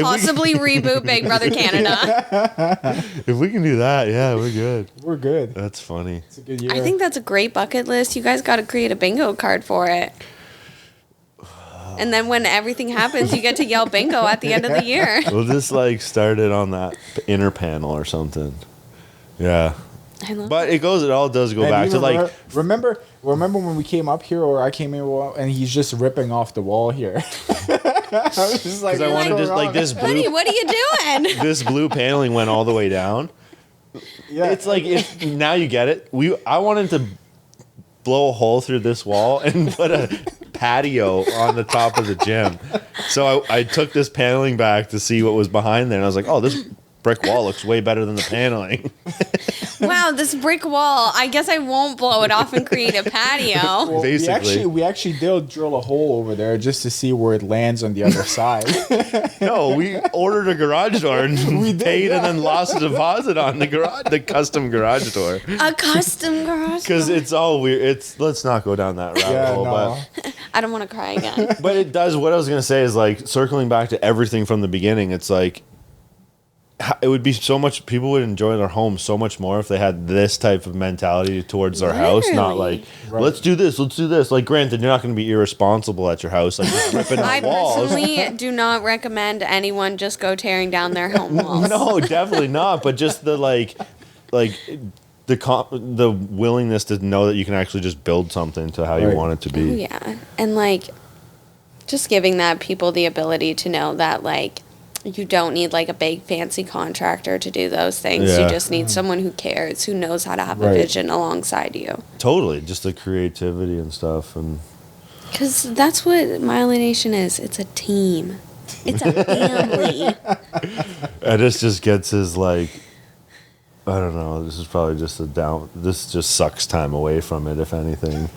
Possibly reboot Big Brother Canada. If we can do that, yeah, we're good. We're good. That's funny. It's a good year. I think that's a great bucket list. You guys got to create a bingo card for it. And then when everything happens, you get to yell bingo at the end of the year. We'll just like start it on that inner panel or something. Yeah. I love But it all does go And back you to like remember when we came up here, or I came in and he's just ripping off the wall here. I was just like, because I what's wanted going just like on? this Honey, blue what are you doing? this blue paneling went all the way down. Yeah. It's like if now you get it. I wanted to blow a hole through this wall and put a patio on the top of the gym. So I took this paneling back to see what was behind there, and I was like, oh, this brick wall looks way better than the paneling. Wow, this brick wall. I guess I won't blow it off and create a patio. Well, basically. we actually did drill a hole over there just to see where it lands on the other side. No, we ordered a garage door and We did, paid yeah. and then lost a deposit on the custom garage door. A custom garage. Because it's all weird. Let's not go down that rabbit Yeah, hole. no. I don't want to cry again. But it does. What I was gonna say is like circling back to everything from the beginning. It's like it would be so much. People would enjoy their home so much more if they had this type of mentality towards their house. Not like, Right. let's do this. Like, granted, you're not going to be irresponsible at your house, like just ripping I out walls. personally do not recommend anyone just go tearing down their home walls. No, definitely not. But just the the willingness to know that you can actually just build something to how you Right. want it to Oh, be. yeah. And like just giving that people the ability to know that like you don't need like a big fancy contractor to do those things. Yeah. You just need someone who cares, who knows how to have a Right. vision alongside you. Totally, just the creativity and stuff, and Because that's what Mile Nation is. It's a team. It's a family. Edis just gets his like, I don't know. This is probably just a down. This just sucks time away from it, if anything.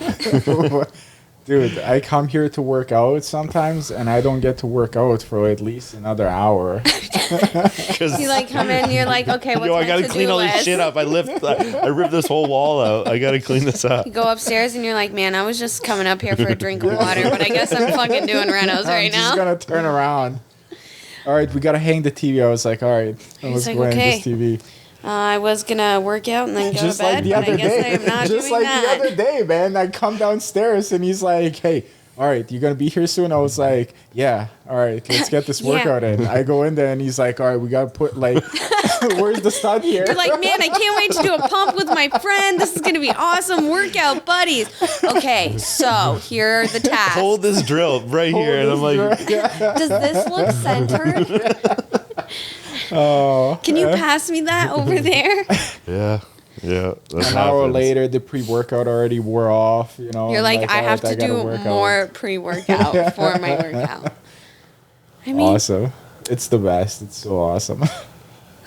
Dude, I come here to work out sometimes, and I don't get to work out for at least another hour. Because You like come in, you're like, okay, what's yo, I my gotta to-do clean all this list? shit up. I ripped this whole wall out. I gotta clean this up. You go upstairs and you're like, man, I was just coming up here for a drink of water, but I guess I'm fucking doing Renos right I'm just now. gonna turn around. All right, we gotta hang the TV. I was like, all right, let's like, go hang okay. this TV. I was gonna work out and then go Just to bed, like the but I other guess I day. am not Just doing like that. the other day, man. I come downstairs and he's like, hey, all right, you gonna be here soon? I was like, yeah, all right, let's get this Yeah. workout in. I go in there and he's like, all right, we gotta put like, where's the stud here? You're like, man, I can't wait to do a pump with my friend. This is gonna be awesome. Workout buddies. Okay, so here are the tasks. Hold this drill right here, and I'm like, Does this look centered? oh. Can you pass me that over there? yeah. That An hour happens. later, the pre-workout already wore off. You know, You're I'm like, I all have right, to gotta do work out. more pre-workout for my workout. I mean, Awesome. It's the best. It's so awesome.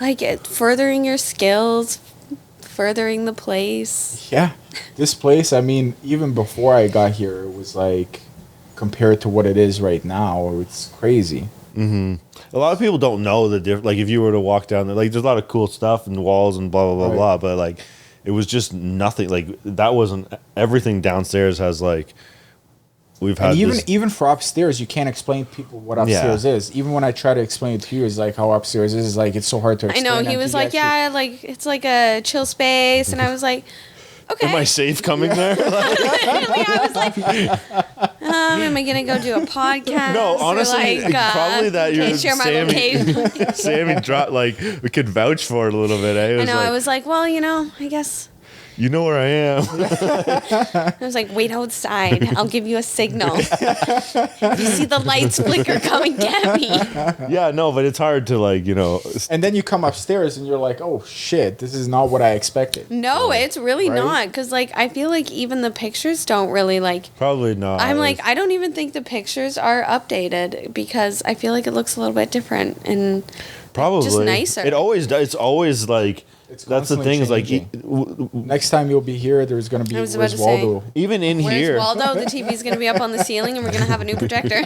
like furthering your skills, furthering the place. Yeah. This place, I mean, even before I got here, it was like, compared to what it is right now, it's crazy. A lot of people don't know the difference. Like, if you were to walk down there, like, there's a lot of cool stuff and walls and blah, blah, blah, Right. blah. But, like, it was just nothing. Like, that wasn't, everything downstairs has, like, we've had And even this, even for upstairs, you can't explain to people what upstairs is. Even when I try to explain it to you, it's like how upstairs is. Like it's so hard to I explain. know, he until was you like, actually- yeah, like, it's like a chill space. And I was like, okay. am I safe coming there? I was like, am I gonna go do a podcast? No, Or, honestly, probably that can I you're share my Sammy. location. Sammy dropped, like, we could vouch for it a little bit. Eh? It I was know. like, I was like, well, you know, I guess. you know where I am. I was like, wait outside. I'll give you a signal. If you see the lights flicker, come and get me. Yeah, no, but it's hard to, like, you know, And then you come upstairs and you're like, oh shit, this is not what I expected. No, it's really Right? not. Because, like, I feel like even the pictures don't really, like, probably not. I'm like, I don't even think the pictures are updated because I feel like it looks a little bit different and probably just nicer. It always does. It's always like, It's that's the constantly thing is like, changing. Next time you'll be here, there's gonna be I was where's about to say. Waldo? even in Where's here, Waldo? The TV's going to be up on the ceiling and we're going to have a new projector.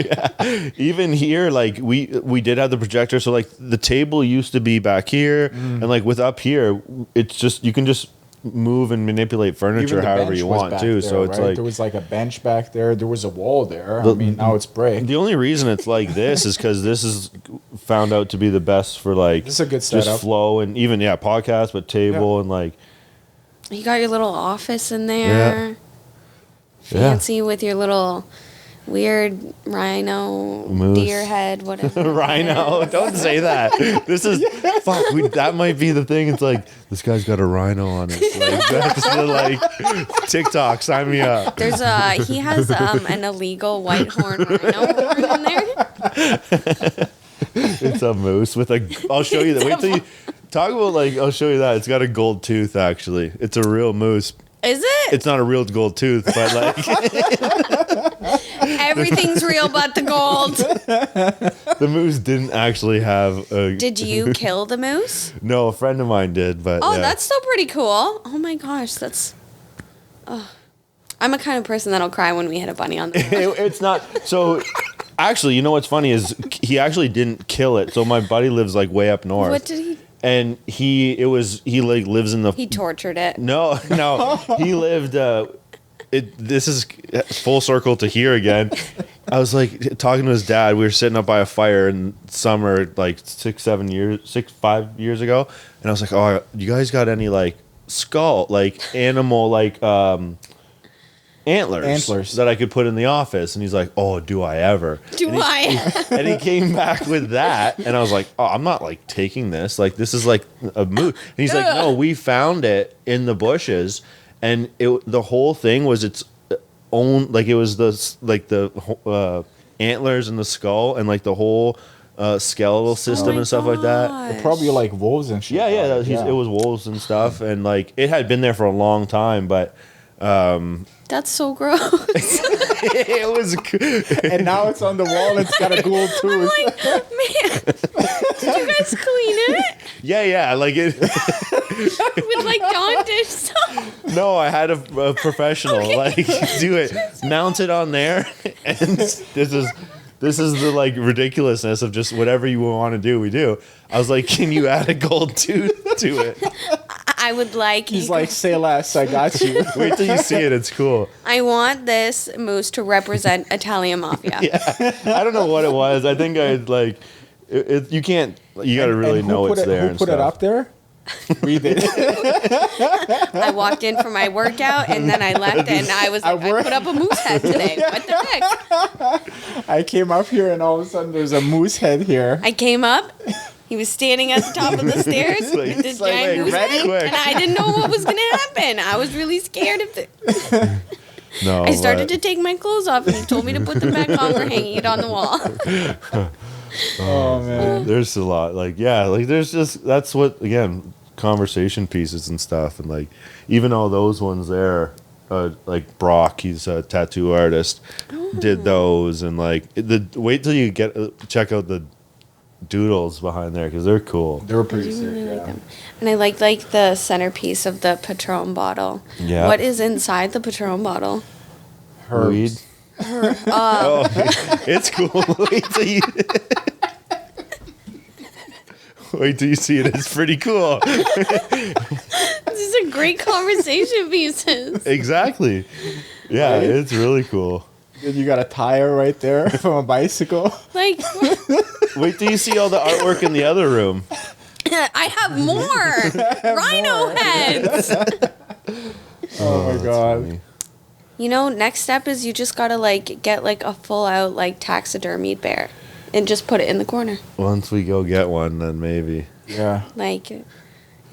even here, like we did have the projector, so like the table used to be back here, and like with up here, it's just you can just move and manipulate furniture Even the however bench you was want back to. there, So it's right? like there was like a bench back there. There was a wall there. I mean, now it's brick. the only reason it's like this is because this is found out to be the best for like This is a good just setup. flow and even podcast, but table Yeah. and like You got your little office in there. Yeah. Fancy with your little weird rhino, Moose. deer head, whatever. rhino. Don't say that. This is fuck. That might be the thing. It's like this guy's got a rhino on it. Like that's the, like TikTok. Sign me up. There's he has an illegal white horn rhino horn in there. It's a moose with a. I'll show you that. Wait till you talk about like. I'll show you that. It's got a gold tooth. Actually, it's a real moose. Is it? It's not a real gold tooth, but like Everything's real but the gold. the moose didn't actually have a. Did you kill the moose? No, a friend of mine did, but Oh, yeah. that's still pretty cool. Oh my gosh, that's. Oh. I'm a kind of person that'll cry when we hit a bunny on the road. It's not so. Actually, you know what's funny is he actually didn't kill it. So my buddy lives like way up north. What did he? And he like lives in the He tortured it. no he lived this is full circle to here again. I was like talking to his dad. We were sitting up by a fire in summer, like 5 years ago, and I was like, "Oh, you guys got any like skull, like animal, like antlers that I could put in the office?" And he's like, "Oh, do I ever?" And he came back with that, and I was like, "Oh, I'm not like taking this. Like this is like a moose." And he's like, "No, we found it in the bushes, and the whole thing was its own. Like it was the antlers and the skull and like the whole skeletal system and stuff like that." They're probably like wolves and shit. Yeah, dog. it was wolves and stuff, and like it had been there for a long time, but That's so gross. it was. And now it's on the wall. It's got a gold I'm tooth. like, man, did you guys clean it Yeah, like it. with like Dawn dish soap? No, I had a professional like do it, mount it on there, and this is the like ridiculousness of just whatever you want to do, we do. I was like, can you add a gold tooth to it? I would like. He's like, say less, I got you. Wait till you see it. It's cool. I want this moose to represent Italian mafia. Yeah, I don't know what it was. I think I like it. You can't. You got to really And know who it's put it, there. Who and put it stuff. up there? We did. I walked in for my workout and then I left and I was like, I put up a moose head today. What the heck? I came up here and all of a sudden there's a moose head here. I came up. He was standing at the top of the stairs like- with this it's like, giant "Hey, moose ready? head, Quick." and I didn't know what was going to happen. I was really scared of it. No, I started but- to take my clothes off and he told me to put them back on. We're hanging it on the wall. Oh man. There's a lot. Like yeah, like there's just that's what again conversation pieces and stuff, and like even all those ones there. Like Brock, he's a tattoo artist, did those, and like wait till you check out the doodles behind there because they're cool. They were pretty I sick. really like Yeah. them. And I like the centerpiece of the Patron bottle. Yeah. What is inside the Patron bottle? Weed. Oh, it's cool. Wait till you see it. It's pretty cool. This is a great conversation pieces. Exactly. Yeah, Right? it's really cool. Then you got a tire right there from a bicycle. Like, Wait till you see all the artwork in the other room. I have more rhino heads. Oh my god. Funny. You know, next step is you just gotta like get like a full out like taxidermied bear, and just put it in the corner, Once we go get one, then maybe. Yeah. like. Or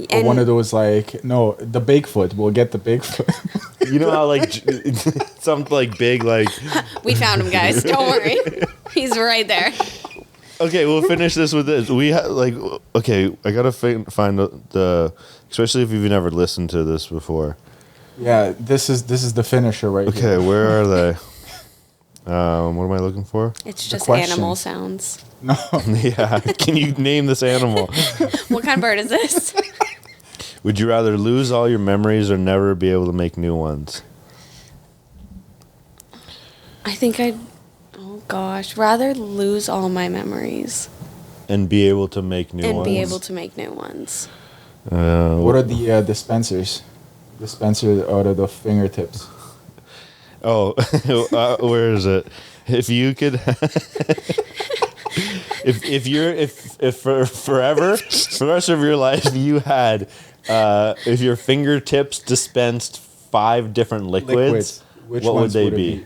And one of those like no, the Bigfoot. We'll get the Bigfoot. You know how like something like big like. we found him, guys. Don't worry, he's right there. Okay, we'll finish this with this. We like okay. I gotta find the especially if you've never listened to this before. Yeah, this is the finisher right Okay, here. where are they? What am I looking for? It's just question. animal sounds. No. Yeah, can you name this animal? What kind of bird is this? Would you rather lose all your memories or never be able to make new ones? I think I'd. Oh gosh, rather lose all my memories And be able to make new and ones. be able to make new ones. What are the dispensers? Dispenser out of the fingertips. Oh, where is it? If you could, if for forever, for the rest of your life, you had, if your fingertips dispensed 5 different liquids, Which what would ones they it be?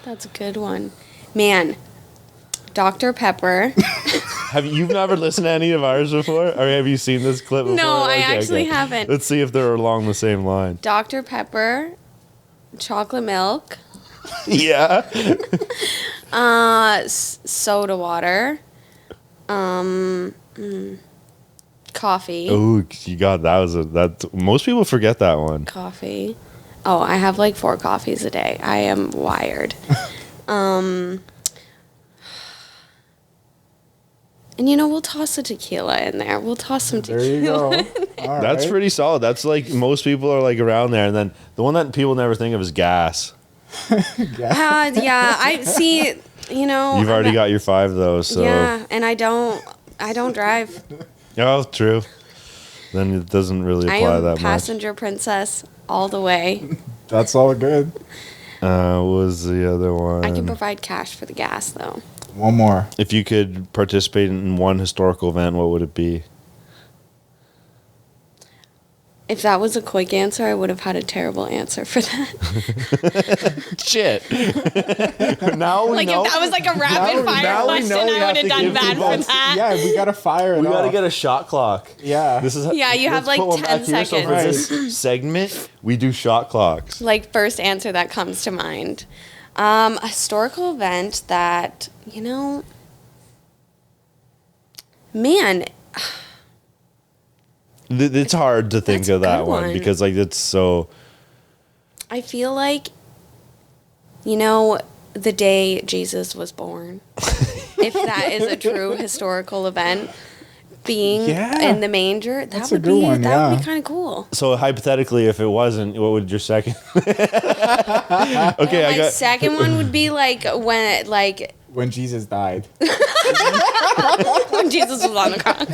That's a good one, man. Dr. Pepper. You've never listened to any of ours before, or have you seen this clip before? No, I actually haven't. Let's see if they're along the same line. Dr. Pepper, chocolate milk, Yeah. soda water, coffee. Oh, you got that. Most people forget that one. Coffee. Oh, I have like 4 coffees a day. I am wired. And you know, we'll toss a tequila in there. We'll toss some There tequila. you go. All That's right. pretty solid. That's like most people are like around there, and then the one that people never think of is gas. Yeah, I see. You know, You've already got your 5 though, so Yeah, and I don't drive. oh, true. Then it doesn't really I apply am that passenger princess all the way. That's all good. What was the other one? I can provide cash for the gas, though. One more. If you could participate in one historical event, what would it be? If that was a quick answer, I would have had a terrible answer for that. Shit. Now we Like, know. if that was like a rapid fire now we question, know we I have would have to done give bad people- for that. Yeah, we gotta fire it We gotta off. get a shot clock. Yeah. This is Yeah, you have, let's like, put one 10 back here. So for this segment, we do shot clocks. Like, first answer that comes to mind. A historical event that, man, It's hard to think That's a of that good one one. because like it's so. I feel like, the day Jesus was born. If that is a true historical event, being Yeah. in the manger, that That's a would good be one, that yeah. would be kind of cool. So hypothetically, if it wasn't, what would your second? Okay, My second one would be When Jesus died. when Jesus was on the cross.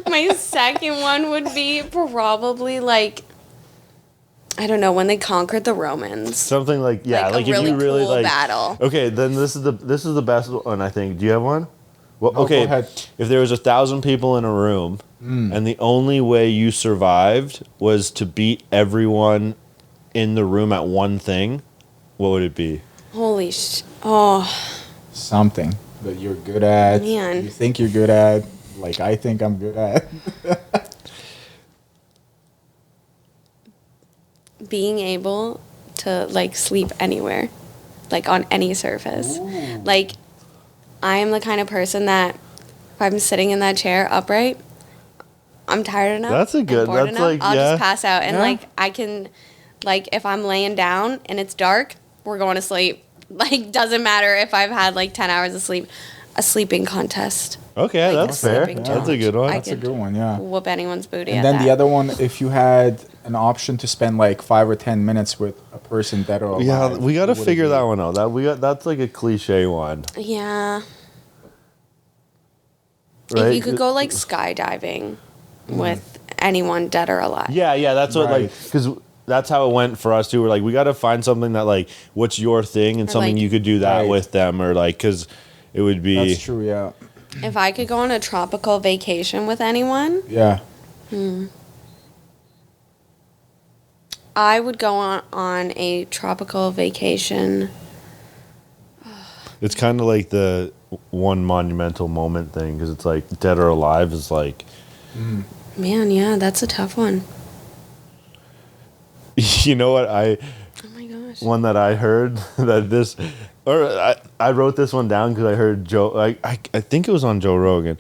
My second one would be probably I don't know, when they conquered the Romans. something like Like a like if really you really cool like. battle. Okay, then this is the best one I think. Do you have one? Well, No, okay. go ahead. If there was 1,000 people in a room, and the only way you survived was to beat everyone in the room at one thing, what would it be? Holy oh, Something that you're good at. Man. You think you're good at. Like I think I'm good at. being able to sleep anywhere, on any surface. Like, I am the kind of person that if I'm sitting in that chair upright, I'm tired enough. That's a and good- bored that's enough, like- I'll yeah. just pass out and Yeah. I can if I'm laying down and it's dark, we're going to sleep. Doesn't matter if I've had 10 hours of sleep. A sleeping contest. Okay, Like that's the fair. sleeping That's a good one. I That's a could good one, yeah. Whoop anyone's booty. And at then the that. other one, if you had an option to spend 5 or 10 minutes with a person dead or alive. Yeah, we got to what would it figure be? that one out. That's like a cliche one, Yeah. right? If you could go skydiving with anyone dead or alive. Yeah, that's what Right. because that's how it went for us too. We're we got to find something that what's your thing and Or, something you could do that Right. with them or because it would be. That's true, yeah. If I could go on a tropical vacation with anyone, Yeah. I would go on a tropical vacation. It's kind of like the one monumental moment thing because it's dead or alive is Man, yeah, that's a tough one. you know what Oh my gosh. one that I heard that this or I wrote this one down because I heard Joe I think it was on Joe Rogan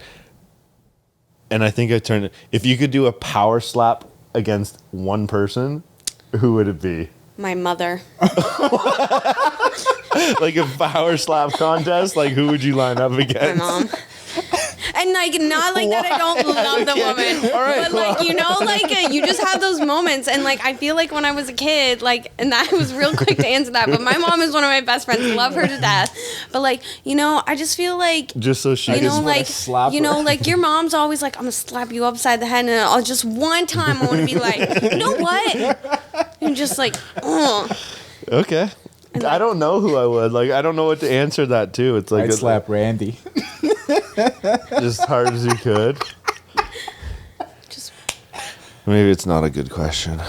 and I think I turned it if you could do a power slap against one person, who would it be? My mother. Like a power slap contest, who would you line up My against? mom. And not that I don't love the woman, All right, but you just have those moments, and I feel when I was a kid, and that was real quick to answer that. But my mom is one of my best friends, love her to death. But I just feel Just so she I can just wanna slap her. your mom's always I'm gonna slap you upside the head, and I'll just one time I want to be you know what? And just oh. Okay. I don't know who I would. I don't know what to answer that to. It's I'd slap Randy. just hard as you could. Just Maybe it's not a good question.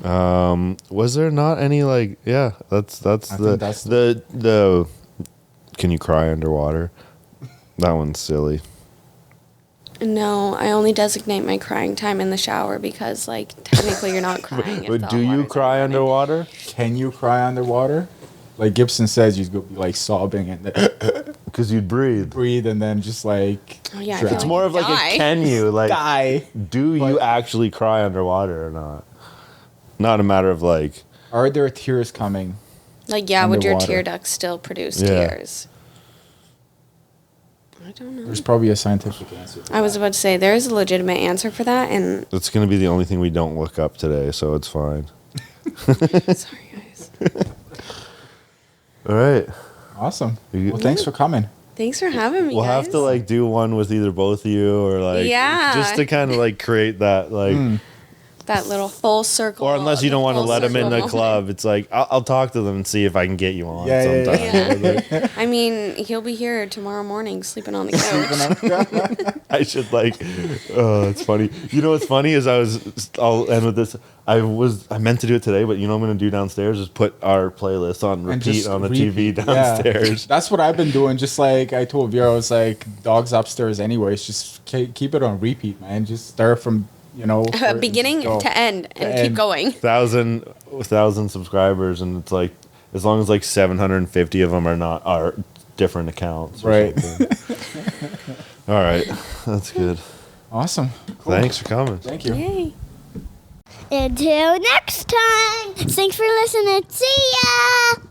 Was there not any yeah, that's I the think that's the can you cry underwater? That one's silly. no, I only designate my crying time in the shower because technically you're not crying. if But the do you water's cry running. underwater? Can you cry underwater? Like Gibson says, you'd go be sobbing and then Because you'd breathe. breathe and then just Oh yeah, I drown. feel It's more of die. a can you die. do you But- actually cry underwater or not? Not a matter of Are there tears coming? would your Underwater. tear ducts still produce Yeah. tears? I don't know. There's probably a scientific answer. To I was about to say there is a legitimate answer for that, and it's going to be the only thing we don't look up today, so it's fine. sorry guys. All right. Awesome. You- Well, thanks for coming. Thanks for having me. We'll guys. have to do one with either both of you or Yeah. just to kind of create that that little full circle. Or unless you don't want to full let them in the circle club, it's like I'll talk to them and see if I can get you on Yeah, yeah, sometime. Yeah. I mean, he'll be here tomorrow morning sleeping on the couch. I should like. Oh, it's funny. You know what's funny is I'll end with this. I meant to do it today, but you know what I'm gonna do downstairs is put our playlist on And repeat just on the repeat, TV downstairs. Yeah. That's what I've been doing. Just like I told Vera, I was like, dog's upstairs anyways. Just keep it on repeat, man. Just start from, Beginning to end and keep going. 1,000 subscribers, and it's like as long as like 750 of them are different accounts. Or Right. something. All right, that's good. Awesome. Cool. Thanks for coming. Thank you. Yay. Until next time. Thanks for listening. See ya.